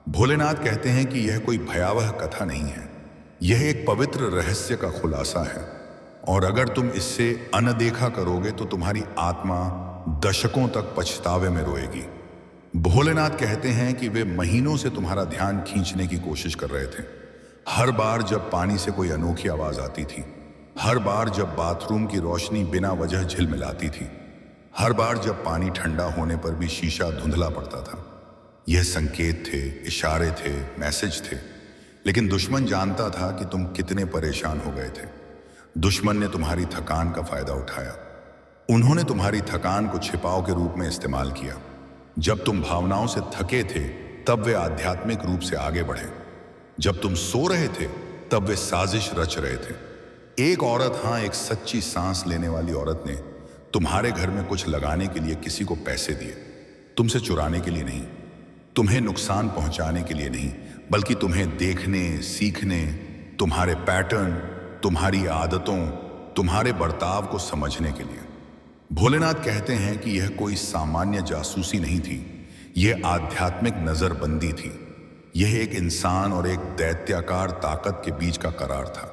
भोलेनाथ कहते हैं कि यह कोई भयावह कथा नहीं है, यह एक पवित्र रहस्य का खुलासा है, और अगर तुम इससे अनदेखा करोगे तो तुम्हारी आत्मा दशकों तक पछतावे में रोएगी। भोलेनाथ कहते हैं कि वे महीनों से तुम्हारा ध्यान खींचने की कोशिश कर रहे थे। हर बार जब पानी से कोई अनोखी आवाज आती थी, हर बार जब बाथरूम की रोशनी बिना वजह झिलमिलाती थी, हर बार जब पानी ठंडा होने पर भी शीशा धुंधला पड़ता था। यह संकेत थे, इशारे थे, मैसेज थे, लेकिन दुश्मन जानता था कि तुम कितने परेशान हो गए थे। दुश्मन ने तुम्हारी थकान का फायदा उठाया। उन्होंने तुम्हारी थकान को छिपाव के रूप में इस्तेमाल किया। जब तुम भावनाओं से थके थे, तब वे आध्यात्मिक रूप से आगे बढ़े। जब तुम सो रहे थे, तब वे साजिश रच रहे थे। एक औरत, हाँ, एक सच्ची सांस लेने वाली औरत ने तुम्हारे घर में कुछ लगाने के लिए किसी को पैसे दिए, तुमसे चुराने के लिए नहीं, तुम्हें नुकसान पहुंचाने के लिए नहीं, बल्कि तुम्हें देखने, सीखने, तुम्हारे पैटर्न, तुम्हारी आदतों, तुम्हारे बर्ताव को समझने के लिए। भोलेनाथ कहते हैं कि यह कोई सामान्य जासूसी नहीं थी, यह आध्यात्मिक नजरबंदी थी। यह एक इंसान और एक दैत्याकार ताकत के बीच का करार था,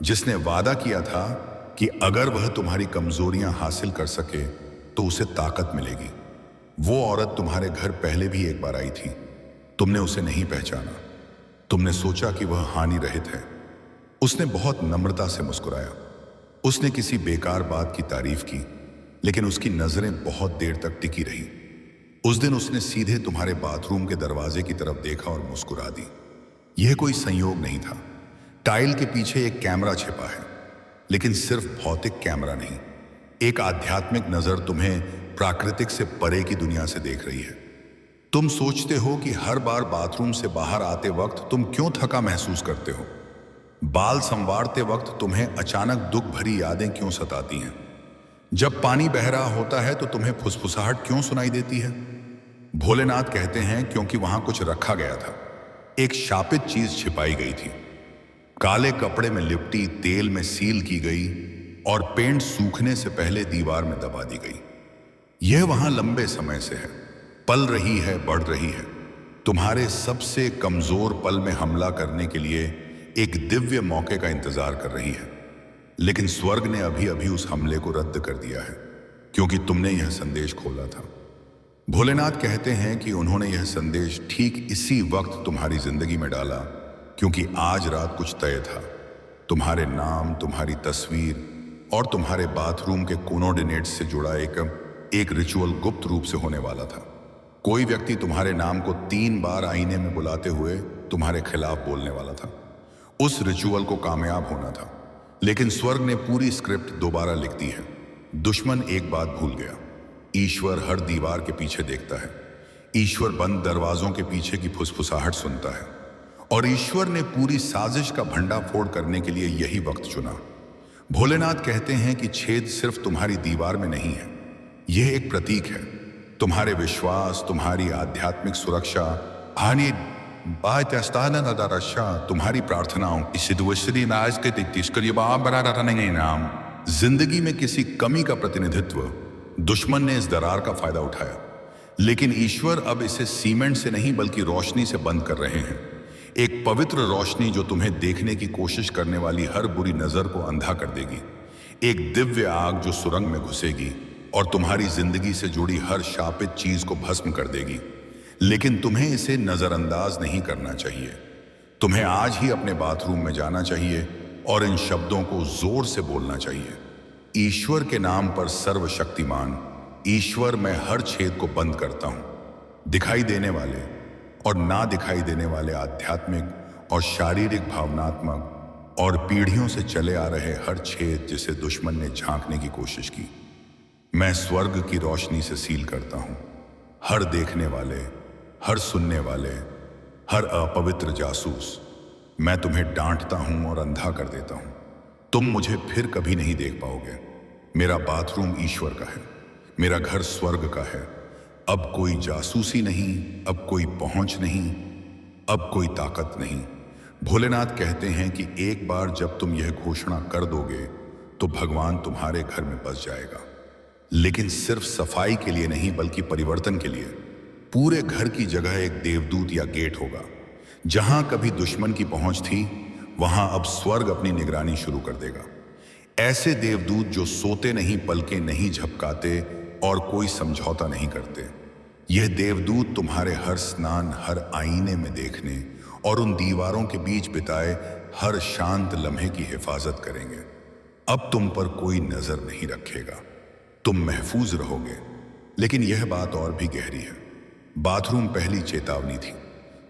जिसने वादा किया था कि अगर वह तुम्हारी कमजोरियां हासिल कर सके तो उसे ताकत मिलेगी। वो औरत तुम्हारे घर पहले भी एक बार आई थी, तुमने उसे नहीं पहचाना, तुमने सोचा कि वह हानि रहित है। उसने बहुत नम्रता से मुस्कुराया, उसने किसी बेकार बात की तारीफ की, लेकिन उसकी नजरें बहुत देर तक टिकी रही। उस दिन उसने सीधे तुम्हारे बाथरूम के दरवाजे की तरफ देखा और मुस्कुरा दी। यह कोई संयोग नहीं था। टाइल के पीछे एक कैमरा छिपा है, लेकिन सिर्फ भौतिक कैमरा नहीं, एक आध्यात्मिक नजर तुम्हें प्राकृतिक से परे की दुनिया से देख रही है। तुम सोचते हो कि हर बार बाथरूम से बाहर आते वक्त तुम क्यों थका महसूस करते हो, बाल संवारते वक्त तुम्हें अचानक दुख भरी यादें क्यों सताती हैं, जब पानी बह रहा होता है तो तुम्हें फुसफुसाहट क्यों सुनाई देती है। भोलेनाथ कहते हैं क्योंकि वहां कुछ रखा गया था, एक शापित चीज छिपाई गई थी, काले कपड़े में लिपटी, तेल में सील की गई और पेंट सूखने से पहले दीवार में दबा दी गई। यह वहां लंबे समय से है, पल रही है, बढ़ रही है, तुम्हारे सबसे कमजोर पल में हमला करने के लिए एक दिव्य मौके का इंतजार कर रही है। लेकिन स्वर्ग ने अभी अभी उस हमले को रद्द कर दिया है, क्योंकि तुमने यह संदेश खोला था। भोलेनाथ कहते हैं कि उन्होंने यह संदेश ठीक इसी वक्त तुम्हारी जिंदगी में डाला, क्योंकि आज रात कुछ तय था। तुम्हारे नाम, तुम्हारी तस्वीर और तुम्हारे बाथरूम के कोऑर्डिनेट्स से जुड़ा एक रिचुअल गुप्त रूप से होने वाला था। कोई व्यक्ति तुम्हारे नाम को 3 बार आईने में बुलाते हुए तुम्हारे खिलाफ बोलने वाला था। उस रिचुअल को कामयाब होना था, लेकिन स्वर्ग ने पूरी स्क्रिप्ट दोबारा लिख दी है। दुश्मन एक बात भूल गया, ईश्वर हर दीवार के पीछे देखता है, ईश्वर बंद दरवाजों के पीछे की फुसफुसाहट सुनता है, और ईश्वर ने पूरी साजिश का भंडाफोड़ करने के लिए यही वक्त चुना। भोलेनाथ कहते हैं कि छेद सिर्फ तुम्हारी दीवार में नहीं है, यह एक प्रतीक है, तुम्हारे विश्वास, तुम्हारी आध्यात्मिक सुरक्षा, तुम्हारी प्रार्थनाओं जिंदगी में किसी कमी का प्रतिनिधित्व। दुश्मन ने इस दरार का फायदा उठाया, लेकिन ईश्वर अब इसे सीमेंट से नहीं बल्कि रोशनी से बंद कर रहे हैं। एक पवित्र रोशनी जो तुम्हें देखने की कोशिश करने वाली हर बुरी नजर को अंधा कर देगी, एक दिव्य आग जो सुरंग में घुसेगी और तुम्हारी जिंदगी से जुड़ी हर शापित चीज को भस्म कर देगी। लेकिन तुम्हें इसे नजरअंदाज नहीं करना चाहिए। तुम्हें आज ही अपने बाथरूम में जाना चाहिए और इन शब्दों को जोर से बोलना चाहिए। ईश्वर के नाम पर सर्वशक्तिमान ईश्वर, मैं हर छेद को बंद करता हूं। दिखाई देने वाले और ना दिखाई देने वाले आध्यात्मिक और शारीरिक, भावनात्मक और पीढ़ियों से चले आ रहे हर छेद जिसे दुश्मन ने झांकने की कोशिश की, मैं स्वर्ग की रोशनी से सील करता हूं। हर देखने वाले, हर सुनने वाले, हर अपवित्र जासूस, मैं तुम्हें डांटता हूं और अंधा कर देता हूं। तुम मुझे फिर कभी नहीं देख पाओगे। मेरा बाथरूम ईश्वर का है, मेरा घर स्वर्ग का है। अब कोई जासूसी नहीं, अब कोई पहुंच नहीं, अब कोई ताकत नहीं। भोलेनाथ कहते हैं कि एक बार जब तुम यह घोषणा कर दोगे तो भगवान तुम्हारे घर में बस जाएगा, लेकिन सिर्फ सफाई के लिए नहीं बल्कि परिवर्तन के लिए। पूरे घर की जगह एक देवदूत या गेट होगा। जहां कभी दुश्मन की पहुंच थी, वहां अब स्वर्ग अपनी निगरानी शुरू कर देगा। ऐसे देवदूत जो सोते नहीं, पलके नहीं झपकाते और कोई समझौता नहीं करते। यह देवदूत तुम्हारे हर स्नान, हर आईने में देखने और उन दीवारों के बीच बिताए हर शांत लम्हे की हिफाजत करेंगे। अब तुम पर कोई नजर नहीं रखेगा, तुम महफूज रहोगे। लेकिन यह बात और भी गहरी है। बाथरूम पहली चेतावनी थी।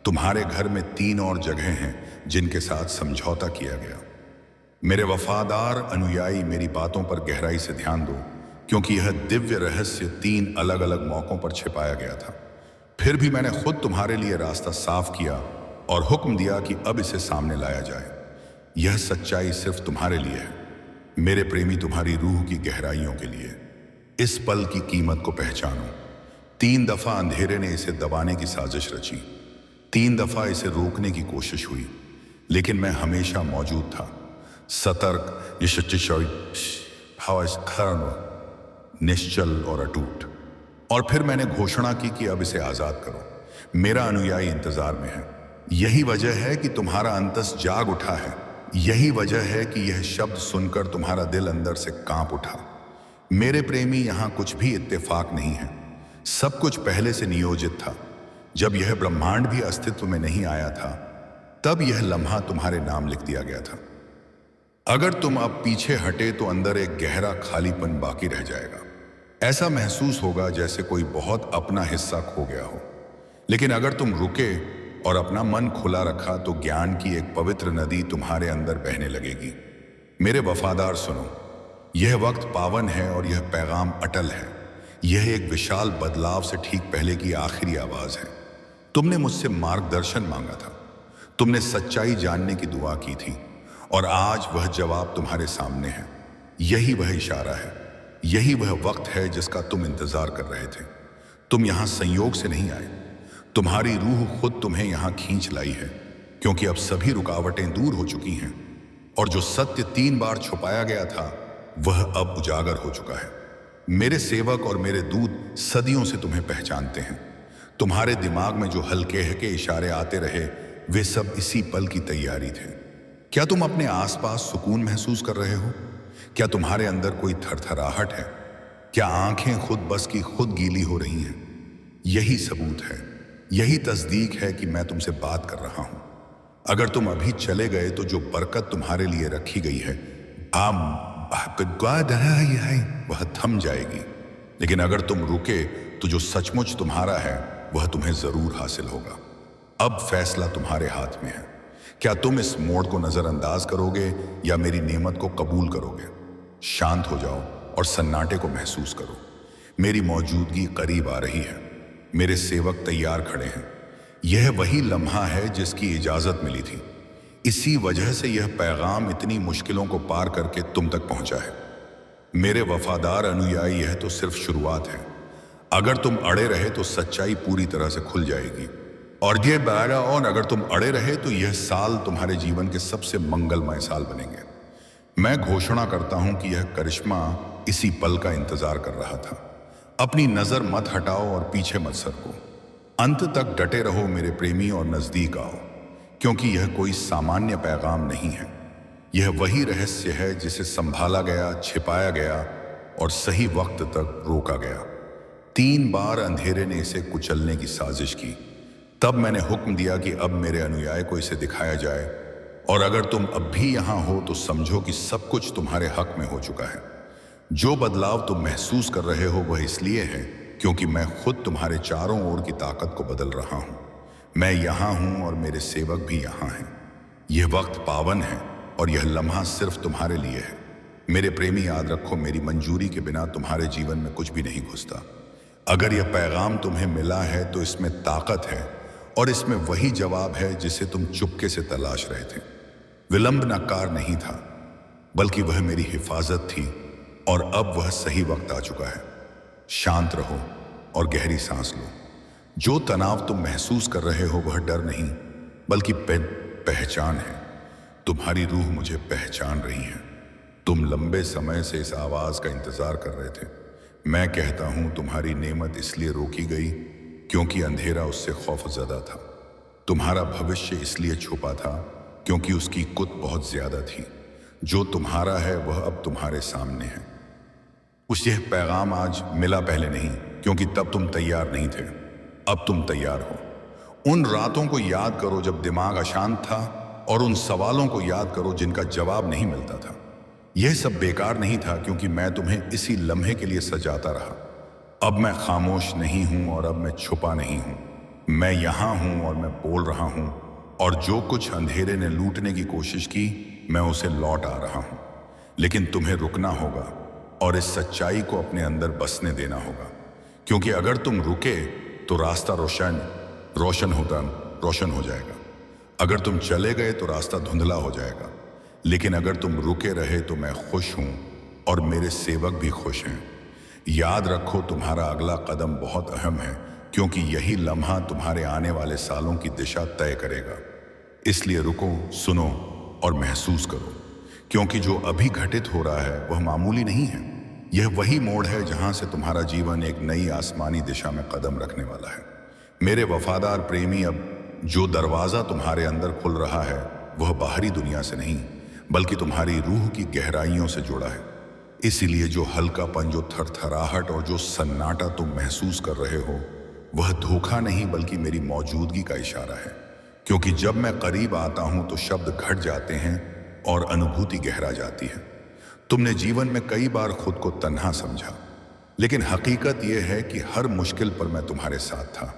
तुम्हारे घर में 3 और जगह हैं जिनके साथ समझौता किया गया। मेरे वफादार अनुयायी, मेरी बातों पर गहराई से ध्यान दो, क्योंकि यह दिव्य रहस्य 3 अलग अलग मौकों पर छिपाया गया था। फिर भी मैंने खुद तुम्हारे लिए रास्ता साफ किया और हुक्म दिया कि अब इसे सामने लाया जाए। यह सच्चाई सिर्फ तुम्हारे लिए है, मेरे प्रेमी, तुम्हारी रूह की गहराइयों के लिए। इस पल की कीमत को पहचानो। 3 दफा अंधेरे ने इसे दबाने की साजिश रची, 3 दफा इसे रोकने की कोशिश हुई, लेकिन मैं हमेशा मौजूद था, सतर्क, निश्चल और अटूट। और फिर मैंने घोषणा की कि अब इसे आजाद करो। मेरा अनुयायी इंतजार में है। यही वजह है कि तुम्हारा अंतस जाग उठा है। यही वजह है कि यह शब्द सुनकर तुम्हारा दिल अंदर से कांप उठा। मेरे प्रेमी, यहां कुछ भी इत्तेफाक नहीं है। सब कुछ पहले से नियोजित था। जब यह ब्रह्मांड भी अस्तित्व में नहीं आया था, तब यह लम्हा तुम्हारे नाम लिख दिया गया था। अगर तुम अब पीछे हटे तो अंदर एक गहरा खालीपन बाकी रह जाएगा। ऐसा महसूस होगा जैसे कोई बहुत अपना हिस्सा खो गया हो। लेकिन अगर तुम रुके और अपना मन खुला रखा तो ज्ञान की एक पवित्र नदी तुम्हारे अंदर बहने लगेगी। मेरे वफादार, सुनो, यह वक्त पावन है और यह पैगाम अटल है। यह एक विशाल बदलाव से ठीक पहले की आखिरी आवाज है। तुमने मुझसे मार्गदर्शन मांगा था, तुमने सच्चाई जानने की दुआ की थी, और आज वह जवाब तुम्हारे सामने है। यही वह इशारा है, यही वह वक्त है जिसका तुम इंतजार कर रहे थे। तुम यहां संयोग से नहीं आए, तुम्हारी रूह खुद तुम्हें यहां खींच लाई है, क्योंकि अब सभी रुकावटें दूर हो चुकी हैं और जो सत्य 3 बार छुपाया गया था वह अब उजागर हो चुका है। मेरे सेवक और मेरे दूत सदियों से तुम्हें पहचानते हैं। तुम्हारे दिमाग में जो हल्के हल्के इशारे आते रहे, वे सब इसी पल की तैयारी थे। क्या तुम अपने आसपास सुकून महसूस कर रहे हो? क्या तुम्हारे अंदर कोई थरथराहट है? क्या आंखें खुद बस की खुद गीली हो रही हैं? यही सबूत है, यही तस्दीक है कि मैं तुमसे बात कर रहा हूं। अगर तुम अभी चले गए तो जो बरकत तुम्हारे लिए रखी गई है वह थम जाएगी। लेकिन अगर तुम रुके तो जो सचमुच तुम्हारा है वह तुम्हें जरूर हासिल होगा। अब फैसला तुम्हारे हाथ में है। क्या तुम इस मोड़ को नजरअंदाज करोगे या मेरी नेमत को कबूल करोगे? शांत हो जाओ और सन्नाटे को महसूस करो। मेरी मौजूदगी करीब आ रही है। मेरे सेवक तैयार खड़े हैं। यह वही लम्हा है जिसकी इजाजत मिली थी। इसी वजह से यह पैगाम इतनी मुश्किलों को पार करके तुम तक पहुंचा है। मेरे वफादार अनुयायी, यह तो सिर्फ शुरुआत है। अगर तुम अड़े रहे तो सच्चाई पूरी तरह से खुल जाएगी। और ये बारा, और अगर तुम अड़े रहे तो यह साल तुम्हारे जीवन के सबसे मंगलमय साल बनेंगे। मैं घोषणा करता हूं कि यह करिश्मा इसी पल का इंतजार कर रहा था। अपनी नजर मत हटाओ और पीछे मत सरको। अंत तक डटे रहो मेरे प्रेमी और नजदीक आओ, क्योंकि यह कोई सामान्य पैगाम नहीं है। यह वही रहस्य है जिसे संभाला गया, छिपाया गया और सही वक्त तक रोका गया। 3 बार अंधेरे ने इसे कुचलने की साजिश की। तब मैंने हुक्म दिया कि अब मेरे अनुयायी को इसे दिखाया जाए। और अगर तुम अब भी यहां हो तो समझो कि सब कुछ तुम्हारे हक में हो चुका है। जो बदलाव तुम महसूस कर रहे हो वह इसलिए है क्योंकि मैं खुद तुम्हारे चारों ओर की ताकत को बदल रहा हूं। मैं यहां हूं और मेरे सेवक भी यहां हैं। यह वक्त पावन है, और यह लम्हा सिर्फ तुम्हारे लिए है। मेरे प्रेमी, याद रखो, मेरी मंजूरी के बिना तुम्हारे जीवन में कुछ भी नहीं घुसता। अगर यह पैगाम तुम्हें मिला है तो इसमें ताकत है और इसमें वही जवाब है जिसे तुम चुपके से तलाश रहे थे। विलंब नकार नहीं था, बल्कि वह मेरी हिफाजत थी और अब वह सही वक्त आ चुका है। शांत रहो और गहरी सांस लो। जो तनाव तुम महसूस कर रहे हो वह डर नहीं, बल्कि पहचान है। तुम्हारी रूह मुझे पहचान रही है। तुम लंबे समय से इस आवाज का इंतजार कर रहे थे। मैं कहता हूं, तुम्हारी नेमत इसलिए रोकी गई क्योंकि अंधेरा उससे खौफजदा था। तुम्हारा भविष्य इसलिए छुपा था क्योंकि उसकी कुत बहुत ज्यादा थी। जो तुम्हारा है वह अब तुम्हारे सामने है। उस यह पैगाम आज मिला पहले नहीं, क्योंकि तब तुम तैयार नहीं थे। अब तुम तैयार हो। उन रातों को याद करो जब दिमाग अशांत था, और उन सवालों को याद करो जिनका जवाब नहीं मिलता था। यह सब बेकार नहीं था, क्योंकि मैं तुम्हें इसी लम्हे के लिए सजाता रहा। अब मैं खामोश नहीं हूं और अब मैं छुपा नहीं हूं। मैं यहां हूं और मैं बोल रहा हूं, और जो कुछ अंधेरे ने लूटने की कोशिश की, मैं उसे लौट आ रहा हूं। लेकिन तुम्हें रुकना होगा और इस सच्चाई को अपने अंदर बसने देना होगा, क्योंकि अगर तुम रुके तो रास्ता रोशन हो जाएगा। अगर तुम चले गए तो रास्ता धुंधला हो जाएगा। लेकिन अगर तुम रुके रहे तो मैं खुश हूं और मेरे सेवक भी खुश हैं। याद रखो, तुम्हारा अगला कदम बहुत अहम है, क्योंकि यही लम्हा तुम्हारे आने वाले सालों की दिशा तय करेगा। इसलिए रुको, सुनो और महसूस करो, क्योंकि जो अभी घटित हो रहा है वह मामूली नहीं है। यह वही मोड़ है जहां से तुम्हारा जीवन एक नई आसमानी दिशा में कदम रखने वाला है। मेरे वफादार प्रेमी, अब जो दरवाजा तुम्हारे अंदर खुल रहा है वह बाहरी दुनिया से नहीं, बल्कि तुम्हारी रूह की गहराइयों से जुड़ा है। इसीलिए जो हल्कापन, जो थरथराहट और जो सन्नाटा तुम महसूस कर रहे हो, वह धोखा नहीं बल्कि मेरी मौजूदगी का इशारा है। क्योंकि जब मैं करीब आता हूं तो शब्द घट जाते हैं और अनुभूति गहरा जाती है। तुमने जीवन में कई बार खुद को तन्हा समझा, लेकिन हकीकत यह है कि हर मुश्किल पर मैं तुम्हारे साथ था।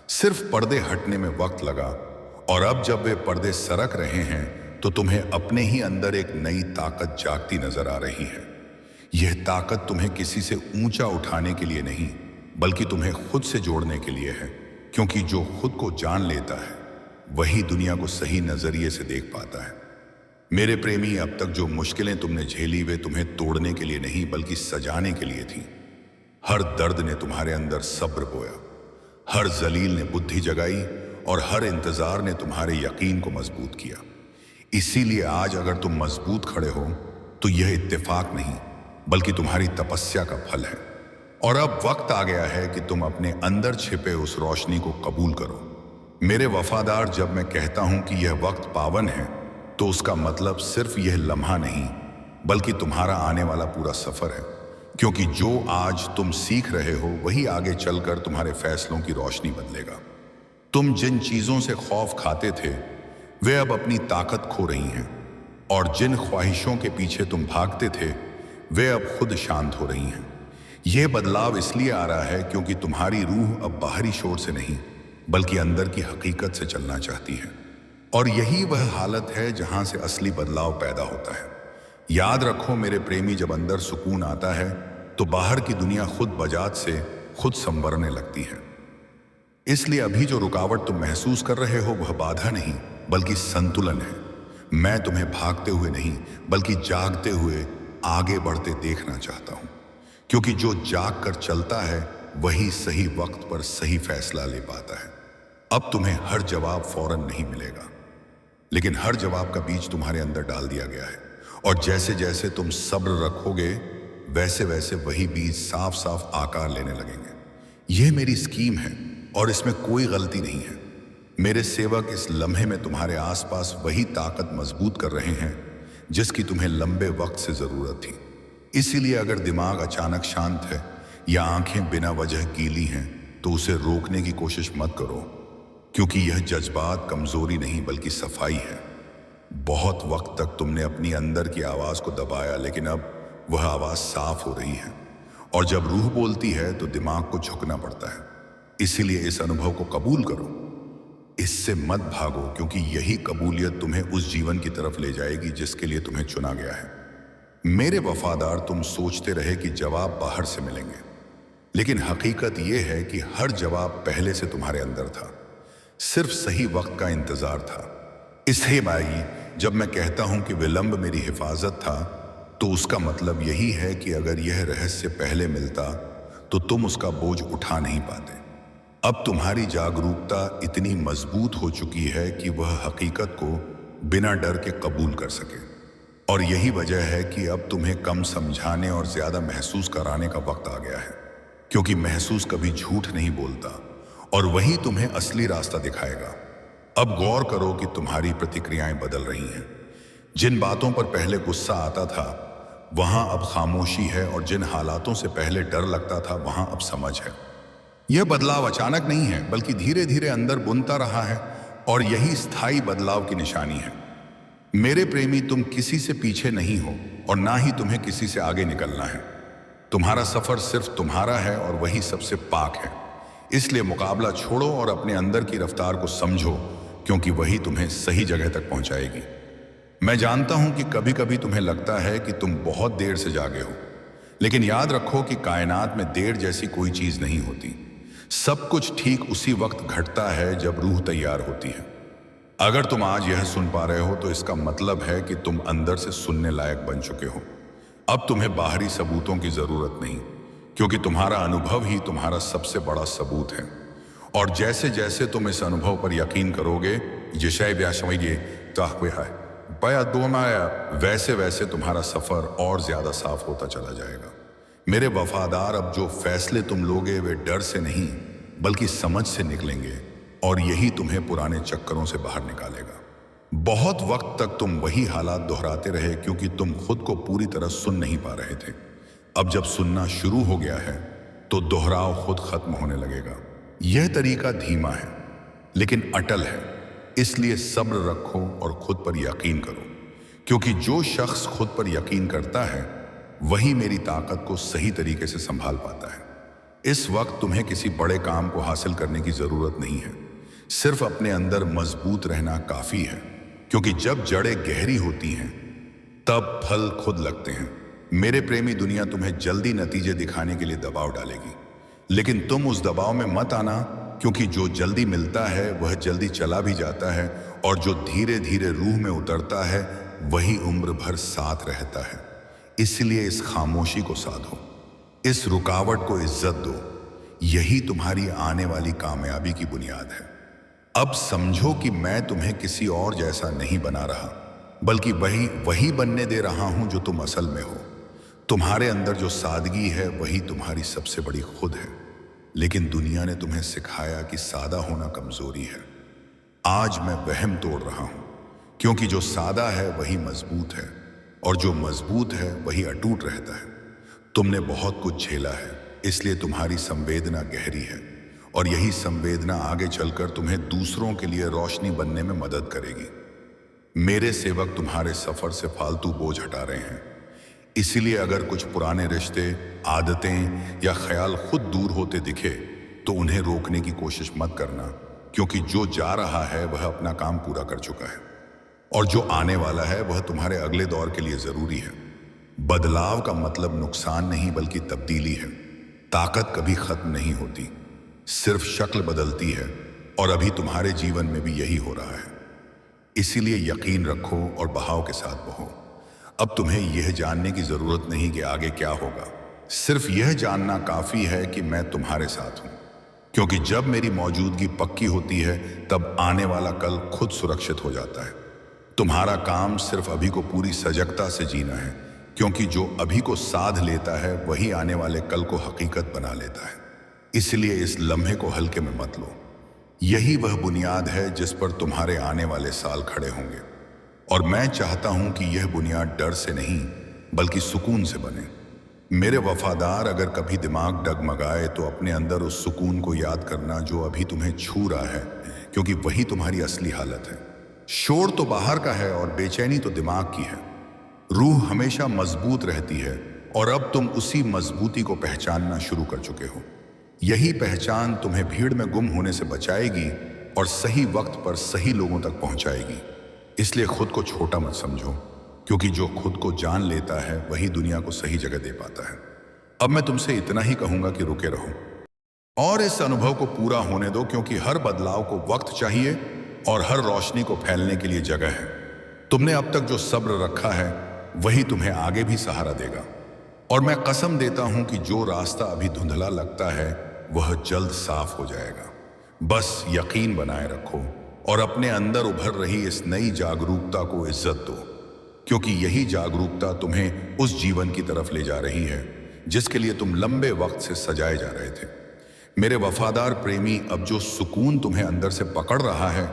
सिर्फ पर्दे हटने में वक्त लगा, और अब जब वे पर्दे सरक रहे हैं तो तुम्हें अपने ही अंदर एक नई ताकत जागती नजर आ रही है। यह ताकत तुम्हें किसी से ऊंचा उठाने के लिए नहीं, बल्कि तुम्हें खुद से जोड़ने के लिए है। क्योंकि जो खुद को जान लेता है वही दुनिया को सही नजरिए से देख पाता है। मेरे प्रेमी, अब तक जो मुश्किलें तुमने झेली वे तुम्हें तोड़ने के लिए नहीं बल्कि सजाने के लिए थी। हर दर्द ने तुम्हारे अंदर सब्र बोया, हर जलील ने बुद्धि जगाई, और हर इंतजार ने तुम्हारे यकीन को मजबूत किया। इसीलिए आज अगर तुम मजबूत खड़े हो तो यह इत्तेफाक नहीं बल्कि तुम्हारी तपस्या का फल है। और अब वक्त आ गया है कि तुम अपने अंदर छिपे उस रोशनी को कबूल करो। मेरे वफादार, जब मैं कहता हूं कि यह वक्त पावन है तो उसका मतलब सिर्फ यह लम्हा नहीं बल्कि तुम्हारा आने वाला पूरा सफर है। क्योंकि जो आज तुम सीख रहे हो वही आगे चलकर तुम्हारे फैसलों की रोशनी बदलेगा। तुम जिन चीजों से खौफ खाते थे वे अब अपनी ताकत खो रही हैं, और जिन ख्वाहिशों के पीछे तुम भागते थे वे अब खुद शांत हो रही हैं। यह बदलाव इसलिए आ रहा है क्योंकि तुम्हारी रूह अब बाहरी शोर से नहीं बल्कि अंदर की हकीकत से चलना चाहती है। और यही वह हालत है जहां से असली बदलाव पैदा होता है। याद रखो मेरे प्रेमी, जब अंदर सुकून आता है तो बाहर की दुनिया खुद बजात से खुद संवरने लगती है। इसलिए अभी जो रुकावट तुम महसूस कर रहे हो वह बाधा नहीं बल्कि संतुलन है। मैं तुम्हें भागते हुए नहीं बल्कि जागते हुए आगे बढ़ते देखना चाहता हूं, क्योंकि जो जाग कर चलता है वही सही वक्त पर सही फैसला ले पाता है। अब तुम्हें हर जवाब फौरन नहीं मिलेगा, लेकिन हर जवाब का बीज तुम्हारे अंदर डाल दिया गया है। और जैसे जैसे तुम सब्र रखोगे वैसे वैसे वही बीज साफ साफ आकार लेने लगेंगे। यह मेरी स्कीम है और इसमें कोई गलती नहीं है। मेरे सेवक इस लम्हे में तुम्हारे आसपास वही ताकत मजबूत कर रहे हैं जिसकी तुम्हें लंबे वक्त से जरूरत थी। इसीलिए अगर दिमाग अचानक शांत है या आंखें बिना वजह गीली हैं तो उसे रोकने की कोशिश मत करो, क्योंकि यह जज्बात कमजोरी नहीं बल्कि सफाई है। बहुत वक्त तक तुमने अपनी अंदर की आवाज को दबाया, लेकिन अब वह आवाज साफ हो रही है, और जब रूह बोलती है तो दिमाग को झुकना पड़ता है। इसीलिए इस अनुभव को कबूल करो। इससे मत भागो, क्योंकि यही कबूलियत तुम्हें उस जीवन की तरफ ले जाएगी जिसके लिए तुम्हें चुना गया है। मेरे वफादार, तुम सोचते रहे कि जवाब बाहर से मिलेंगे, लेकिन हकीकत यह है कि हर जवाब पहले से तुम्हारे अंदर था, सिर्फ सही वक्त का इंतजार था। इसलिए भाई, जब मैं कहता हूं कि विलंब मेरी हिफाजत था, तो उसका मतलब यही है कि अगर यह रहस्य पहले मिलता तो तुम उसका बोझ उठा नहीं पाते। अब तुम्हारी जागरूकता इतनी मजबूत हो चुकी है कि वह हकीकत को बिना डर के कबूल कर सके। और यही वजह है कि अब तुम्हें कम समझाने और ज्यादा महसूस कराने का वक्त आ गया है, क्योंकि महसूस कभी झूठ नहीं बोलता और वही तुम्हें असली रास्ता दिखाएगा। अब गौर करो कि तुम्हारी प्रतिक्रियाएं बदल रही हैं। जिन बातों पर पहले गुस्सा आता था, वहां अब खामोशी है, और जिन हालातों से पहले डर लगता था, वहां अब समझ है। यह बदलाव अचानक नहीं है, बल्कि धीरे धीरे अंदर बुनता रहा है, और यही स्थायी बदलाव की निशानी है। मेरे प्रेमी, तुम किसी से पीछे नहीं हो और ना ही तुम्हें किसी से आगे निकलना है। तुम्हारा सफर सिर्फ तुम्हारा है और वही सबसे पाक है। इसलिए मुकाबला छोड़ो और अपने अंदर की रफ्तार को समझो, क्योंकि वही तुम्हें सही जगह तक पहुंचाएगी। मैं जानता हूं कि कभी कभी तुम्हें लगता है कि तुम बहुत देर से जागे हो, लेकिन याद रखो कि कायनात में देर जैसी कोई चीज नहीं होती। सब कुछ ठीक उसी वक्त घटता है जब रूह तैयार होती है। अगर तुम आज यह सुन पा रहे हो, तो इसका मतलब है कि तुम अंदर से सुनने लायक बन चुके हो। अब तुम्हें बाहरी सबूतों की जरूरत नहीं, क्योंकि तुम्हारा अनुभव ही तुम्हारा सबसे बड़ा सबूत है। और जैसे जैसे तुम इस अनुभव पर यकीन करोगे, वैसे वैसे तुम्हारा सफर और ज्यादा साफ होता चला जाएगा। मेरे वफादार, अब जो फैसले तुम लोगे वे डर से नहीं, बल्कि समझ से निकलेंगे, और यही तुम्हें पुराने चक्करों से बाहर निकालेगा। बहुत वक्त तक तुम वही हालात दोहराते रहे, क्योंकि तुम खुद को पूरी तरह सुन नहीं पा रहे थे। अब जब सुनना शुरू हो गया है, तो दोहराव खुद खत्म होने लगेगा। यह तरीका धीमा है, लेकिन अटल है। इसलिए सब्र रखो और खुद पर यकीन करो, क्योंकि जो शख्स खुद पर यकीन करता है, वही मेरी ताकत को सही तरीके से संभाल पाता है। इस वक्त तुम्हें किसी बड़े काम को हासिल करने की जरूरत नहीं है, सिर्फ अपने अंदर मजबूत रहना काफी है, क्योंकि जब जड़ें गहरी होती हैं, तब फल खुद लगते हैं। मेरे प्रेमी, दुनिया तुम्हें जल्दी नतीजे दिखाने के लिए दबाव डालेगी, लेकिन तुम उस दबाव में मत आना, क्योंकि जो जल्दी मिलता है वह जल्दी चला भी जाता है, और जो धीरे धीरे रूह में उतरता है वही उम्र भर साथ रहता है। इसलिए इस खामोशी को साधो, इस रुकावट को इज्जत दो। यही तुम्हारी आने वाली कामयाबी की बुनियाद है। अब समझो कि मैं तुम्हें किसी और जैसा नहीं बना रहा, बल्कि वही बनने दे रहा हूं जो तुम असल में हो। तुम्हारे अंदर जो सादगी है, वही तुम्हारी सबसे बड़ी खुद है। लेकिन दुनिया ने तुम्हें सिखाया कि सादा होना कमजोरी है। आज मैं वहम तोड़ रहा हूं, क्योंकि जो सादा है वही मजबूत है, और जो मजबूत है वही अटूट रहता है। तुमने बहुत कुछ झेला है, इसलिए तुम्हारी संवेदना गहरी है, और यही संवेदना आगे चलकर तुम्हें दूसरों के लिए रोशनी बनने में मदद करेगी। मेरे सेवक तुम्हारे सफर से फालतू बोझ हटा रहे हैं। इसीलिए अगर कुछ पुराने रिश्ते, आदतें या ख्याल खुद दूर होते दिखे, तो उन्हें रोकने की कोशिश मत करना, क्योंकि जो जा रहा है वह अपना काम पूरा कर चुका है, और जो आने वाला है वह तुम्हारे अगले दौर के लिए जरूरी है। बदलाव का मतलब नुकसान नहीं, बल्कि तब्दीली है। ताकत कभी खत्म नहीं होती, सिर्फ शक्ल बदलती है, और अभी तुम्हारे जीवन में भी यही हो रहा है। इसीलिए यकीन रखो और बहाव के साथ बहो। अब तुम्हें यह जानने की जरूरत नहीं कि आगे क्या होगा, सिर्फ यह जानना काफी है कि मैं तुम्हारे साथ हूं, क्योंकि जब मेरी मौजूदगी पक्की होती है, तब आने वाला कल खुद सुरक्षित हो जाता है। तुम्हारा काम सिर्फ अभी को पूरी सजगता से जीना है, क्योंकि जो अभी को साध लेता है वही आने वाले कल को हकीकत बना लेता है। इसलिए इस लम्हे को हल्के में मत लो। यही वह बुनियाद है जिस पर तुम्हारे आने वाले साल खड़े होंगे, और मैं चाहता हूं कि यह बुनियाद डर से नहीं, बल्कि सुकून से बने। मेरे वफादार, अगर कभी दिमाग डगमगाए तो अपने अंदर उस सुकून को याद करना जो अभी तुम्हें छू रहा है, क्योंकि वही तुम्हारी असली हालत है। शोर तो बाहर का है और बेचैनी तो दिमाग की है। रूह हमेशा मजबूत रहती है, और अब तुम उसी मजबूती को पहचानना शुरू कर चुके हो। यही पहचान तुम्हें भीड़ में गुम होने से बचाएगी, और सही वक्त पर सही लोगों तक पहुंचाएगी। इसलिए खुद को छोटा मत समझो, क्योंकि जो खुद को जान लेता है वही दुनिया को सही जगह दे पाता है। अब मैं तुमसे इतना ही कहूंगा कि रुके रहो और इस अनुभव को पूरा होने दो, क्योंकि हर बदलाव को वक्त चाहिए और हर रोशनी को फैलने के लिए जगह है। तुमने अब तक जो सब्र रखा है वही तुम्हें आगे भी सहारा देगा। और मैं कसम देता हूं कि जो रास्ता अभी धुंधला लगता है वह जल्द साफ हो जाएगा। बस यकीन बनाए रखो और अपने अंदर उभर रही इस नई जागरूकता को इज्जत दो, क्योंकि यही जागरूकता तुम्हें उस जीवन की तरफ ले जा रही है जिसके लिए तुम लंबे वक्त से सजाए जा रहे थे। मेरे वफादार प्रेमी, अब जो सुकून तुम्हें अंदर से पकड़ रहा है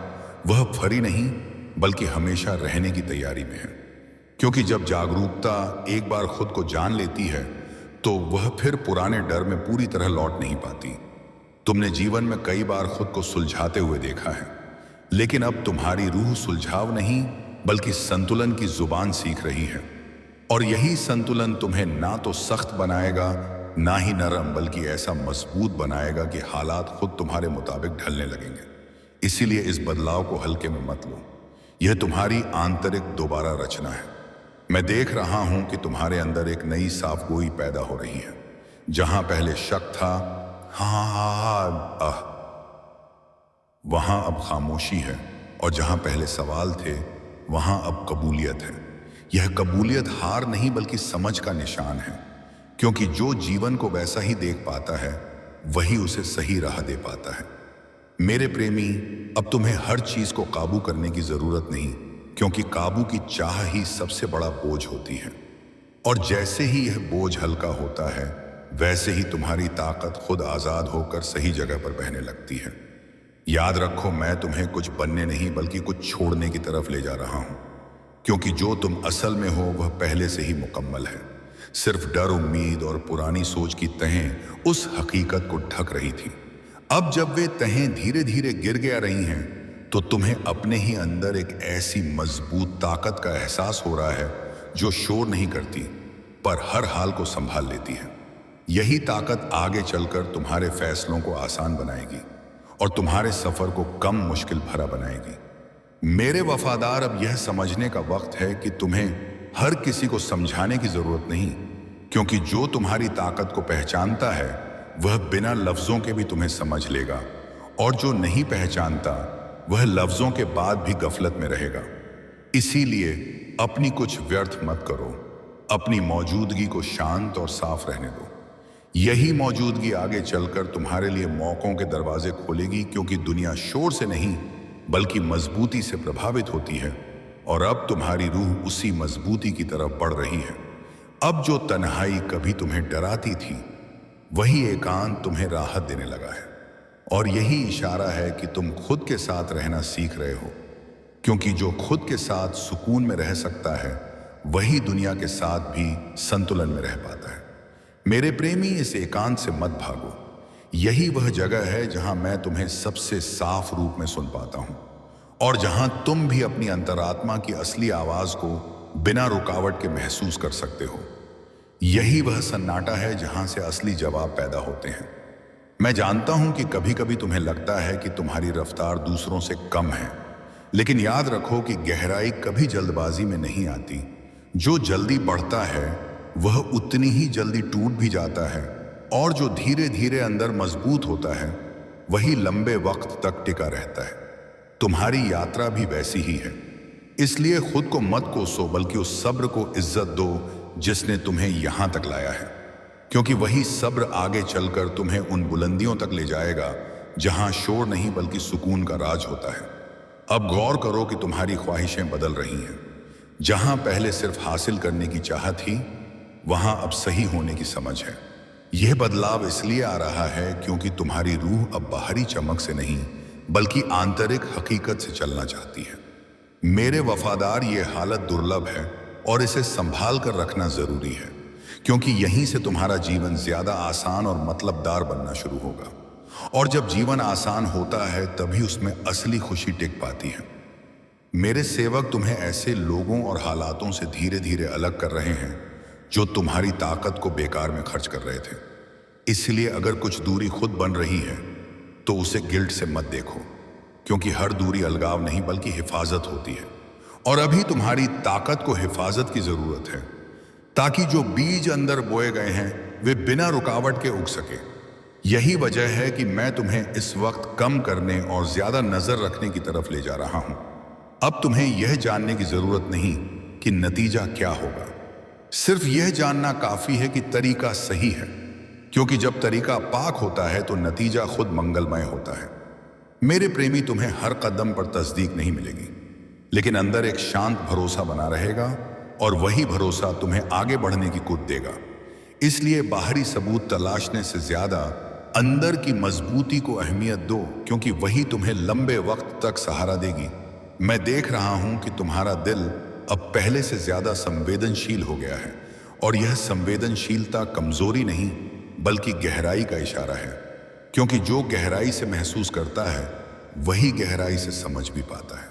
वह फरी नहीं बल्कि हमेशा रहने की तैयारी में है। क्योंकि जब जागरूकता एक बार खुद को जान लेती है तो वह फिर पुराने डर में पूरी तरह लौट नहीं पाती। तुमने जीवन में कई बार खुद को सुलझाते हुए देखा है, लेकिन अब तुम्हारी रूह सुलझाव नहीं बल्कि संतुलन की जुबान सीख रही है। और यही संतुलन तुम्हें ना तो सख्त बनाएगा ना ही नरम, बल्कि ऐसा मजबूत बनाएगा कि हालात खुद तुम्हारे मुताबिक ढलने लगेंगे। इसीलिए इस बदलाव को हल्के में मत लो, यह तुम्हारी आंतरिक दोबारा रचना है। मैं देख रहा हूं कि तुम्हारे अंदर एक नई साफगोई पैदा हो रही है। जहां पहले शक था, हाँ, वहां अब खामोशी है, और जहां पहले सवाल थे वहां अब कबूलियत है। यह कबूलियत हार नहीं बल्कि समझ का निशान है, क्योंकि जो जीवन को वैसा ही देख पाता है वही उसे सही राह दे पाता है। मेरे प्रेमी, अब तुम्हें हर चीज को काबू करने की जरूरत नहीं, क्योंकि काबू की चाह ही सबसे बड़ा बोझ होती है। और जैसे ही यह बोझ हल्का होता है वैसे ही तुम्हारी ताकत खुद आजाद होकर सही जगह पर बहने लगती है। याद रखो, मैं तुम्हें कुछ बनने नहीं बल्कि कुछ छोड़ने की तरफ ले जा रहा हूं, क्योंकि जो तुम असल में हो वह पहले से ही मुकम्मल है। सिर्फ डर, उम्मीद और पुरानी सोच की तहें उस हकीकत को ढक रही थी। अब जब वे तहें धीरे धीरे गिर गया रही हैं तो तुम्हें अपने ही अंदर एक ऐसी मजबूत ताकत का एहसास हो रहा है जो शोर नहीं करती पर हर हाल को संभाल लेती है। यही ताकत आगे चलकर तुम्हारे फैसलों को आसान बनाएगी और तुम्हारे सफर को कम मुश्किल भरा बनाएगी। मेरे वफादार, अब यह समझने का वक्त है कि तुम्हें हर किसी को समझाने की जरूरत नहीं, क्योंकि जो तुम्हारी ताकत को पहचानता है वह बिना लफ्जों के भी तुम्हें समझ लेगा, और जो नहीं पहचानता वह लफ्जों के बाद भी गफलत में रहेगा। इसीलिए अपनी कुछ व्यर्थ मत करो, अपनी मौजूदगी को शांत और साफ रहने दो। यही मौजूदगी आगे चलकर तुम्हारे लिए मौकों के दरवाजे खोलेगी, क्योंकि दुनिया शोर से नहीं बल्कि मजबूती से प्रभावित होती है, और अब तुम्हारी रूह उसी मजबूती की तरफ बढ़ रही है। अब जो तन्हाई कभी तुम्हें डराती थी वही एकांत तुम्हें राहत देने लगा है, और यही इशारा है कि तुम खुद के साथ रहना सीख रहे हो, क्योंकि जो खुद के साथ सुकून में रह सकता है वही दुनिया के साथ भी संतुलन में रह पाता है। मेरे प्रेमी, इस एकांत से मत भागो। यही वह जगह है जहां मैं तुम्हें सबसे साफ रूप में सुन पाता हूं, और जहां तुम भी अपनी अंतरात्मा की असली आवाज को बिना रुकावट के महसूस कर सकते हो। यही वह सन्नाटा है जहां से असली जवाब पैदा होते हैं। मैं जानता हूं कि कभी कभी तुम्हें लगता है कि तुम्हारी रफ्तार दूसरों से कम है, लेकिन याद रखो कि गहराई कभी जल्दबाजी में नहीं आती। जो जल्दी बढ़ता है वह उतनी ही जल्दी टूट भी जाता है, और जो धीरे धीरे अंदर मजबूत होता है वही लंबे वक्त तक टिका रहता है। तुम्हारी यात्रा भी वैसी ही है, इसलिए खुद को मत कोसो बल्कि उस सब्र को इज्जत दो जिसने तुम्हें यहां तक लाया है, क्योंकि वही सब्र आगे चलकर तुम्हें उन बुलंदियों तक ले जाएगा जहां शोर नहीं बल्कि सुकून का राज होता है। अब गौर करो कि तुम्हारी ख्वाहिशें बदल रही हैं। जहां पहले सिर्फ हासिल करने की चाह थी वहां अब सही होने की समझ है। यह बदलाव इसलिए आ रहा है क्योंकि तुम्हारी रूह अब बाहरी चमक से नहीं बल्कि आंतरिक हकीकत से चलना चाहती है। मेरे वफादार, ये हालत दुर्लभ है और इसे संभाल कर रखना जरूरी है, क्योंकि यहीं से तुम्हारा जीवन ज्यादा आसान और मतलबदार बनना शुरू होगा। और जब जीवन आसान होता है तभी उसमें असली खुशी टिक पाती है। मेरे सेवक तुम्हें ऐसे लोगों और हालातों से धीरे धीरे अलग कर रहे हैं जो तुम्हारी ताकत को बेकार में खर्च कर रहे थे। इसलिए अगर कुछ दूरी खुद बन रही है तो उसे गिल्ट से मत देखो, क्योंकि हर दूरी अलगाव नहीं बल्कि हिफाजत होती है। और अभी तुम्हारी ताकत को हिफाजत की जरूरत है, ताकि जो बीज अंदर बोए गए हैं वे बिना रुकावट के उग सके। यही वजह है कि मैं तुम्हें इस वक्त कम करने और ज्यादा नजर रखने की तरफ ले जा रहा हूं। अब तुम्हें यह जानने की जरूरत नहीं कि नतीजा क्या होगा, सिर्फ यह जानना काफी है कि तरीका सही है, क्योंकि जब तरीका पाक होता है तो नतीजा खुद मंगलमय होता है। मेरे प्रेमी, तुम्हें हर कदम पर तस्दीक नहीं मिलेगी, लेकिन अंदर एक शांत भरोसा बना रहेगा और वही भरोसा तुम्हें आगे बढ़ने की कूद देगा। इसलिए बाहरी सबूत तलाशने से ज्यादा अंदर की मजबूती को अहमियत दो, क्योंकि वही तुम्हें लंबे वक्त तक सहारा देगी। मैं देख रहा हूं कि तुम्हारा दिल अब पहले से ज्यादा संवेदनशील हो गया है, और यह संवेदनशीलता कमजोरी नहीं बल्कि गहराई का इशारा है, क्योंकि जो गहराई से महसूस करता है वही गहराई से समझ भी पाता है।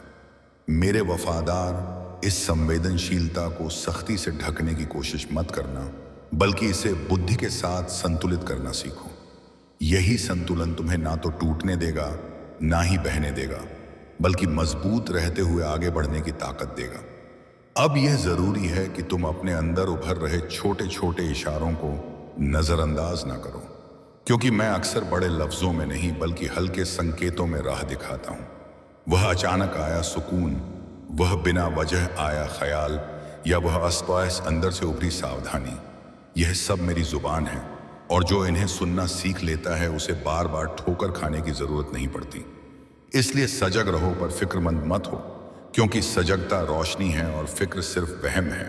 मेरे वफादार, इस संवेदनशीलता को सख्ती से ढकने की कोशिश मत करना, बल्कि इसे बुद्धि के साथ संतुलित करना सीखो। यही संतुलन तुम्हें ना तो टूटने देगा ना ही बहने देगा, बल्कि मजबूत रहते हुए आगे बढ़ने की ताकत देगा। अब यह जरूरी है कि तुम अपने अंदर उभर रहे छोटे छोटे इशारों को नजरअंदाज ना करो, क्योंकि मैं अक्सर बड़े लफ्जों में नहीं बल्कि हल्के संकेतों में राह दिखाता हूं। वह अचानक आया सुकून, वह बिना वजह आया ख्याल, या वह अस्पास अंदर से उभरी सावधानी, यह सब मेरी जुबान है, और जो इन्हें सुनना सीख लेता है उसे बार बार ठोकर खाने की जरूरत नहीं पड़ती। इसलिए सजग रहो पर फिक्रमंद मत हो, क्योंकि सजगता रोशनी है और फिक्र सिर्फ वहम है।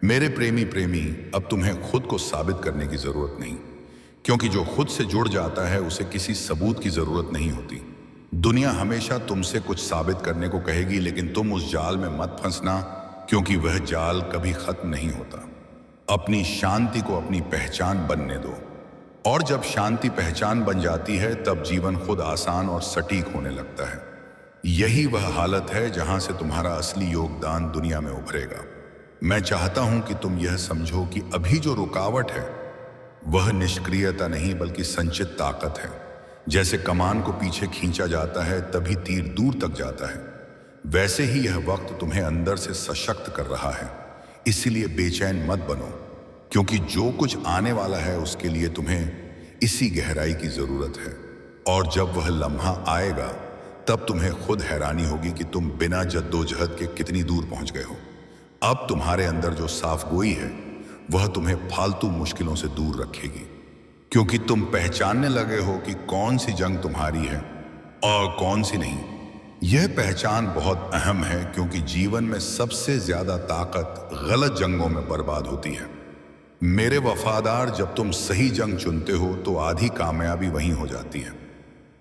मेरे प्रेमी, अब तुम्हें खुद को साबित करने की जरूरत नहीं, क्योंकि जो खुद से जुड़ जाता है उसे किसी सबूत की जरूरत नहीं होती। दुनिया हमेशा तुमसे कुछ साबित करने को कहेगी, लेकिन तुम उस जाल में मत फंसना, क्योंकि वह जाल कभी खत्म नहीं होता। अपनी शांति को अपनी पहचान बनने दो, और जब शांति पहचान बन जाती है तब जीवन खुद आसान और सटीक होने लगता है। यही वह हालत है जहां से तुम्हारा असली योगदान दुनिया में उभरेगा। मैं चाहता हूं कि तुम यह समझो कि अभी जो रुकावट है वह निष्क्रियता नहीं बल्कि संचित ताकत है। जैसे कमान को पीछे खींचा जाता है तभी तीर दूर तक जाता है, वैसे ही यह वक्त तुम्हें अंदर से सशक्त कर रहा है। इसीलिए बेचैन मत बनो, क्योंकि जो कुछ आने वाला है उसके लिए तुम्हें इसी गहराई की जरूरत है। और जब वह लम्हा आएगा तब तुम्हें खुद हैरानी होगी कि तुम बिना जद्दोजहद के कितनी दूर पहुंच गए हो। अब तुम्हारे अंदर जो साफ गोई है वह तुम्हें फालतू मुश्किलों से दूर रखेगी, क्योंकि तुम पहचानने लगे हो कि कौन सी जंग तुम्हारी है और कौन सी नहीं। यह पहचान बहुत अहम है, क्योंकि जीवन में सबसे ज्यादा ताकत गलत जंगों में बर्बाद होती है। मेरे वफादार, जब तुम सही जंग चुनते हो तो आधी कामयाबी वहीं हो जाती है,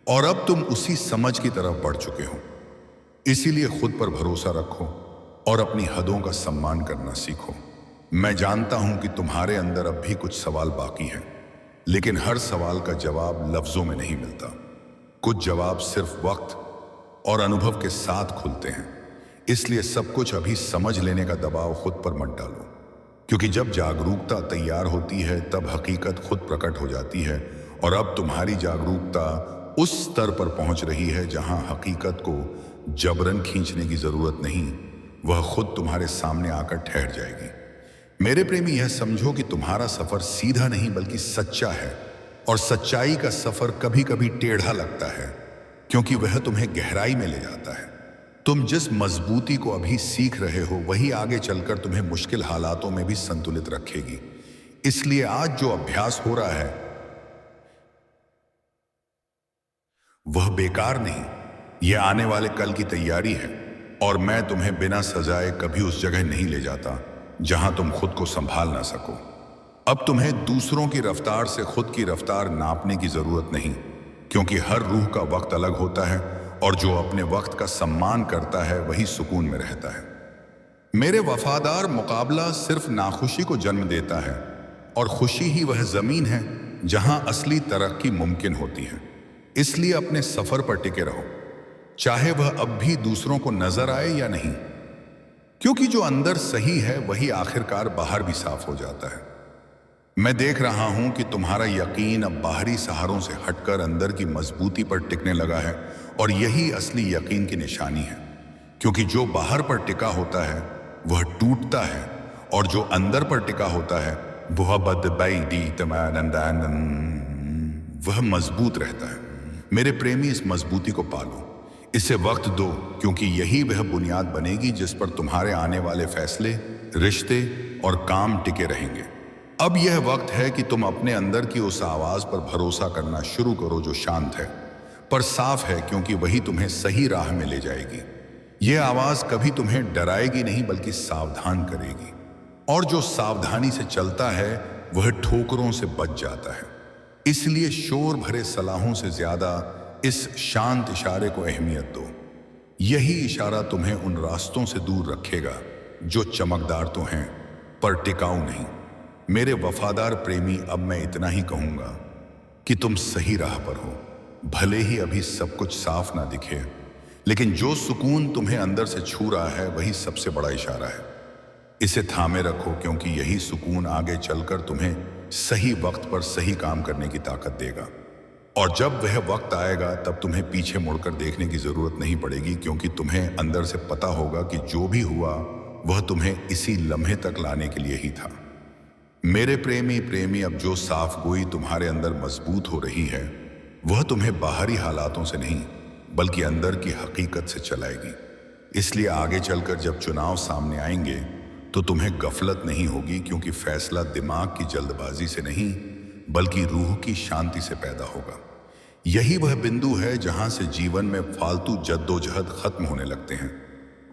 और अब तुम उसी समझ की तरफ बढ़ चुके हो। इसीलिए खुद पर भरोसा रखो और अपनी हदों का सम्मान करना सीखो। मैं जानता हूं कि तुम्हारे अंदर अब भी कुछ सवाल बाकी हैं, लेकिन हर सवाल का जवाब लफ्जों में नहीं मिलता। कुछ जवाब सिर्फ वक्त और अनुभव के साथ खुलते हैं। इसलिए सब कुछ अभी समझ लेने का दबाव खुद पर मत डालो, क्योंकि जब जागरूकता तैयार होती है तब हकीकत खुद प्रकट हो जाती है। और अब तुम्हारी जागरूकता उस स्तर पर पहुंच रही है जहां हकीकत को जबरन खींचने की जरूरत नहीं, वह खुद तुम्हारे सामने आकर ठहर जाएगी। मेरे प्रेमी, यह समझो कि तुम्हारा सफर सीधा नहीं बल्कि सच्चा है, और सच्चाई का सफर कभी कभी टेढ़ा लगता है, क्योंकि वह तुम्हें गहराई में ले जाता है। तुम जिस मजबूती को अभी सीख रहे हो वही आगे चलकर तुम्हें मुश्किल हालातों में भी संतुलित रखेगी। इसलिए आज जो अभ्यास हो रहा है वह बेकार नहीं, यह आने वाले कल की तैयारी है। और मैं तुम्हें बिना सजाए कभी उस जगह नहीं ले जाता जहां तुम खुद को संभाल ना सको। अब तुम्हें दूसरों की रफ्तार से खुद की रफ्तार नापने की जरूरत नहीं, क्योंकि हर रूह का वक्त अलग होता है, और जो अपने वक्त का सम्मान करता है वही सुकून में रहता है। मेरे वफादार, मुकाबला सिर्फ नाखुशी को जन्म देता है, और खुशी ही वह जमीन है जहां असली तरक्की मुमकिन होती है। इसलिए अपने सफर पर टिके रहो, चाहे वह अब भी दूसरों को नजर आए या नहीं, क्योंकि जो अंदर सही है वही आखिरकार बाहर भी साफ हो जाता है। मैं देख रहा हूं कि तुम्हारा यकीन अब बाहरी सहारों से हटकर अंदर की मजबूती पर टिकने लगा है, और यही असली यकीन की निशानी है। क्योंकि जो बाहर पर टिका होता है वह टूटता है, और जो अंदर पर टिका होता है वह मजबूत रहता है। मेरे प्रेमी, इस मजबूती को पालो, इसे वक्त दो, क्योंकि यही वह बुनियाद बनेगी जिस पर तुम्हारे आने वाले फैसले, रिश्ते और काम टिके रहेंगे। अब यह वक्त है कि तुम अपने अंदर की उस आवाज पर भरोसा करना शुरू करो जो शांत है पर साफ है, क्योंकि वही तुम्हें सही राह में ले जाएगी। यह आवाज कभी तुम्हें डराएगी नहीं बल्कि सावधान करेगी, और जो सावधानी से चलता है वह ठोकरों से बच जाता है। इसलिए शोर भरे सलाहों से ज्यादा इस शांत इशारे को अहमियत दो। यही इशारा तुम्हें उन रास्तों से दूर रखेगा जो चमकदार तो हैं पर टिकाऊ नहीं। मेरे वफादार प्रेमी, अब मैं इतना ही कहूंगा कि तुम सही राह पर हो। भले ही अभी सब कुछ साफ ना दिखे, लेकिन जो सुकून तुम्हें अंदर से छू रहा है वही सबसे बड़ा इशारा है। इसे थामे रखो, क्योंकि यही सुकून आगे चलकर तुम्हें सही वक्त पर सही काम करने की ताकत देगा। और जब वह वक्त आएगा तब तुम्हें पीछे मुड़कर देखने की जरूरत नहीं पड़ेगी, क्योंकि तुम्हें अंदर से पता होगा कि जो भी हुआ वह तुम्हें इसी लम्हे तक लाने के लिए ही था। मेरे प्रेमी, अब जो साफ गोई तुम्हारे अंदर मजबूत हो रही है वह तुम्हें बाहरी हालातों से नहीं बल्कि अंदर की हकीकत से चलाएगी। इसलिए आगे चलकर जब चुनाव सामने आएंगे तो तुम्हें गफलत नहीं होगी, क्योंकि फैसला दिमाग की जल्दबाजी से नहीं बल्कि रूह की शांति से पैदा होगा। यही वह बिंदु है जहां से जीवन में फालतू जद्दोजहद खत्म होने लगते हैं,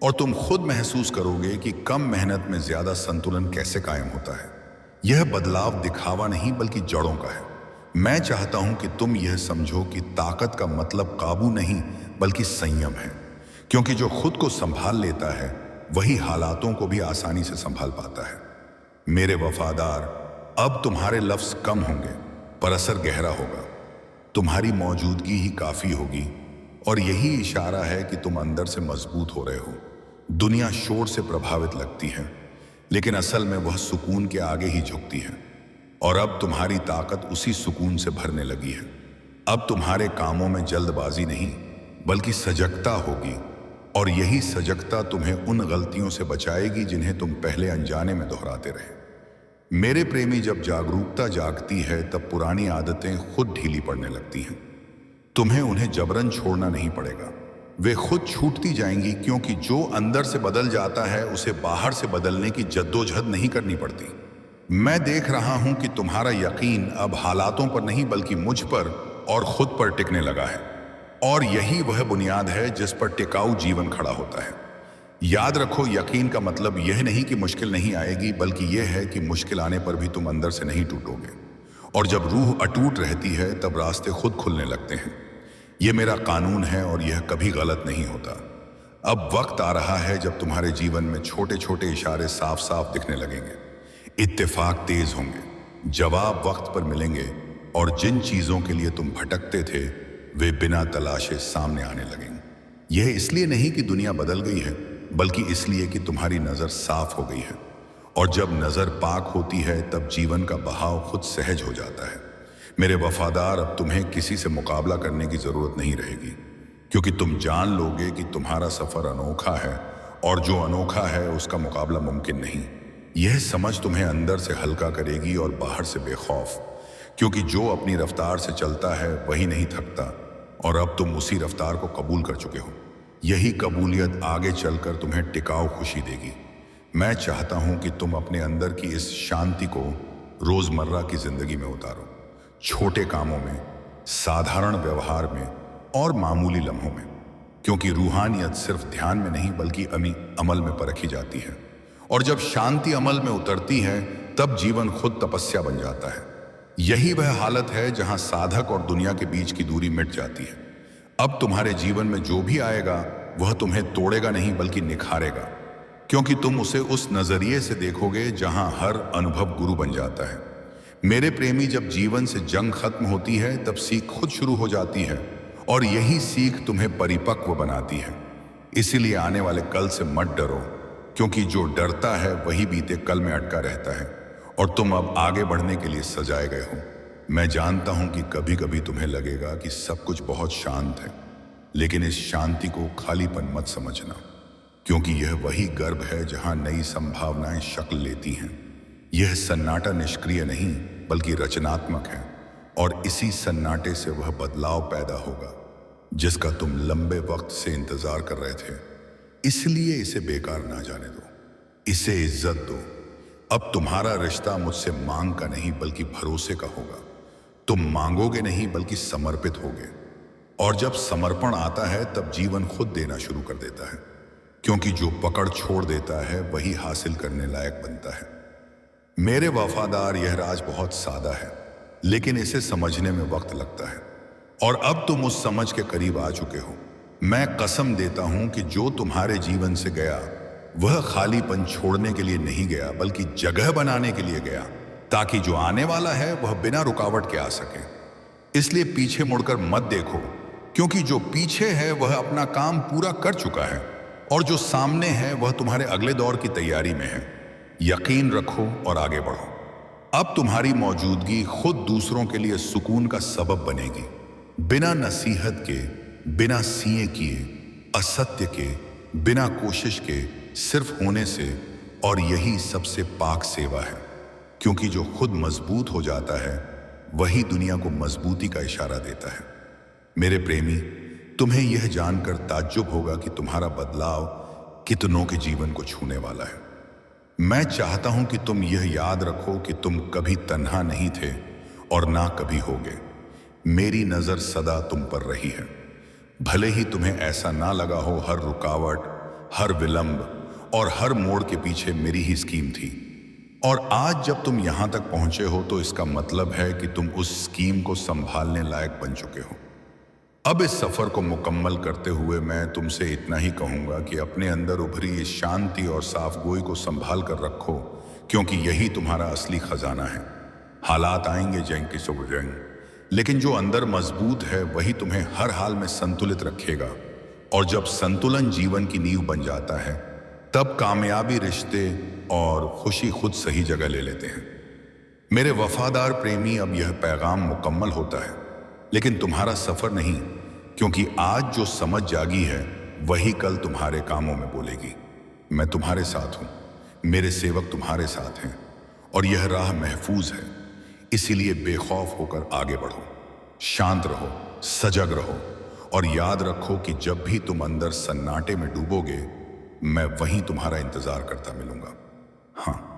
और तुम खुद महसूस करोगे कि कम मेहनत में ज्यादा संतुलन कैसे कायम होता है। यह बदलाव दिखावा नहीं बल्कि जड़ों का है। मैं चाहता हूं कि तुम यह समझो कि ताकत का मतलब काबू नहीं बल्कि संयम है, क्योंकि जो खुद को संभाल लेता है वही हालातों को भी आसानी से संभाल पाता है। मेरे वफादार, अब तुम्हारे लफ्ज कम होंगे पर असर गहरा होगा। तुम्हारी मौजूदगी ही काफी होगी, और यही इशारा है कि तुम अंदर से मजबूत हो रहे हो। दुनिया शोर से प्रभावित लगती है, लेकिन असल में वह सुकून के आगे ही झुकती है, और अब तुम्हारी ताकत उसी सुकून से भरने लगी है। अब तुम्हारे कामों में जल्दबाजी नहीं बल्कि सजगता होगी, और यही सजगता तुम्हें उन गलतियों से बचाएगी जिन्हें तुम पहले अनजाने में दोहराते रहे। मेरे प्रेमी, जब जागरूकता जागती है तब पुरानी आदतें खुद ढीली पड़ने लगती हैं। तुम्हें उन्हें जबरन छोड़ना नहीं पड़ेगा, वे खुद छूटती जाएंगी, क्योंकि जो अंदर से बदल जाता है उसे बाहर से बदलने की जद्दोजहद नहीं करनी पड़ती। मैं देख रहा हूं कि तुम्हारा यकीन अब हालातों पर नहीं बल्कि मुझ पर और खुद पर टिकने लगा है, और यही वह बुनियाद है जिस पर टिकाऊ जीवन खड़ा होता है। याद रखो, यकीन का मतलब यह नहीं कि मुश्किल नहीं आएगी, बल्कि यह है कि मुश्किल आने पर भी तुम अंदर से नहीं टूटोगे, और जब रूह अटूट रहती है तब रास्ते खुद खुलने लगते हैं। यह मेरा कानून है और यह कभी गलत नहीं होता। अब वक्त आ रहा है जब तुम्हारे जीवन में छोटे छोटे इशारे साफ साफ दिखने लगेंगे। इत्तेफाक तेज होंगे, जवाब वक्त पर मिलेंगे, और जिन चीजों के लिए तुम भटकते थे वे बिना तलाशे सामने आने लगेंगे। यह इसलिए नहीं कि दुनिया बदल गई है, बल्कि इसलिए कि तुम्हारी नजर साफ हो गई है, और जब नजर पाक होती है तब जीवन का बहाव खुद सहज हो जाता है। मेरे वफादार, अब तुम्हें किसी से मुकाबला करने की जरूरत नहीं रहेगी, क्योंकि तुम जान लोगे कि तुम्हारा सफर अनोखा है, और जो अनोखा है उसका मुकाबला मुमकिन नहीं। यह समझ तुम्हें अंदर से हल्का करेगी और बाहर से बेखौफ, क्योंकि जो अपनी रफ्तार से चलता है वही नहीं थकता, और अब तुम उसी रफ्तार को कबूल कर चुके हो। यही कबूलियत आगे चलकर तुम्हें टिकाऊ खुशी देगी। मैं चाहता हूं कि तुम अपने अंदर की इस शांति को रोजमर्रा की जिंदगी में उतारो, छोटे कामों में, साधारण व्यवहार में और मामूली लम्हों में, क्योंकि रूहानियत सिर्फ ध्यान में नहीं बल्कि अमल में परखी जाती है, और जब शांति अमल में उतरती है तब जीवन खुद तपस्या बन जाता है। यही वह हालत है जहां साधक और दुनिया के बीच की दूरी मिट जाती है। अब तुम्हारे जीवन में जो भी आएगा वह तुम्हें तोड़ेगा नहीं बल्कि निखारेगा, क्योंकि तुम उसे उस नजरिए से देखोगे जहां हर अनुभव गुरु बन जाता है। मेरे प्रेमी, जब जीवन से जंग खत्म होती है तब सीख खुद शुरू हो जाती है, और यही सीख तुम्हें परिपक्व बनाती है। इसीलिए आने वाले कल से मत डरो, क्योंकि जो डरता है वही बीते कल में अटका रहता है, और तुम अब आगे बढ़ने के लिए सजाए गए हो। मैं जानता हूं कि कभी कभी तुम्हें लगेगा कि सब कुछ बहुत शांत है, लेकिन इस शांति को खालीपन मत समझना, क्योंकि यह वही गर्भ है जहां नई संभावनाएं शक्ल लेती हैं। यह सन्नाटा निष्क्रिय नहीं बल्कि रचनात्मक है, और इसी सन्नाटे से वह बदलाव पैदा होगा जिसका तुम लंबे वक्त से इंतजार कर रहे थे। इसलिए इसे बेकार ना जाने दो, इसे इज्जत दो। अब तुम्हारा रिश्ता मुझसे मांग का नहीं बल्कि भरोसे का होगा। तुम मांगोगे नहीं बल्कि समर्पित होगे, और जब समर्पण आता है तब जीवन खुद देना शुरू कर देता है, क्योंकि जो पकड़ छोड़ देता है वही हासिल करने लायक बनता है। मेरे वफादार, यह राज बहुत सादा है, लेकिन इसे समझने में वक्त लगता है, और अब तुम उस समझ के करीब आ चुके हो। मैं कसम देता हूं कि जो तुम्हारे जीवन से गया वह खालीपन छोड़ने के लिए नहीं गया बल्कि जगह बनाने के लिए गया, ताकि जो आने वाला है वह बिना रुकावट के आ सके। इसलिए पीछे मुड़कर मत देखो, क्योंकि जो पीछे है वह अपना काम पूरा कर चुका है, और जो सामने है वह तुम्हारे अगले दौर की तैयारी में है। यकीन रखो और आगे बढ़ो। अब तुम्हारी मौजूदगी खुद दूसरों के लिए सुकून का सबब बनेगी, बिना नसीहत के, बिना सीए किए, असत्य के, बिना कोशिश के, सिर्फ होने से। और यही सबसे पाक सेवा है, क्योंकि जो खुद मजबूत हो जाता है वही दुनिया को मजबूती का इशारा देता है। मेरे प्रेमी, तुम्हें यह जानकर ताज्जुब होगा कि तुम्हारा बदलाव कितनों के जीवन को छूने वाला है। मैं चाहता हूं कि तुम यह याद रखो कि तुम कभी तन्हा नहीं थे और ना कभी होगे। मेरी नजर सदा तुम पर रही है, भले ही तुम्हें ऐसा ना लगा हो। हर रुकावट, हर विलंब और हर मोड़ के पीछे मेरी ही स्कीम थी। और आज जब तुम यहां तक पहुंचे हो तो इसका मतलब है कि तुम उस स्कीम को संभालने लायक बन चुके हो। अब इस सफर को मुकम्मल करते हुए मैं तुमसे इतना ही कहूंगा कि अपने अंदर उभरी इस शांति और साफगोई को संभाल कर रखो, क्योंकि यही तुम्हारा असली खजाना है। हालात आएंगे जंग की सुबह जंग, लेकिन जो अंदर मजबूत है वही तुम्हें हर हाल में संतुलित रखेगा। और जब संतुलन जीवन की नींव बन जाता है तब कामयाबी, रिश्ते और खुशी खुद सही जगह ले लेते हैं। मेरे वफादार प्रेमी, अब यह पैगाम मुकम्मल होता है, लेकिन तुम्हारा सफर नहीं, क्योंकि आज जो समझ जागी है वही कल तुम्हारे कामों में बोलेगी। मैं तुम्हारे साथ हूं, मेरे सेवक तुम्हारे साथ हैं, और यह राह महफूज है। इसीलिए बेखौफ होकर आगे बढ़ो, शांत रहो, सजग रहो, और याद रखो कि जब भी तुम अंदर सन्नाटे में डूबोगे मैं वहीं तुम्हारा इंतजार करता मिलूंगा। हाँ।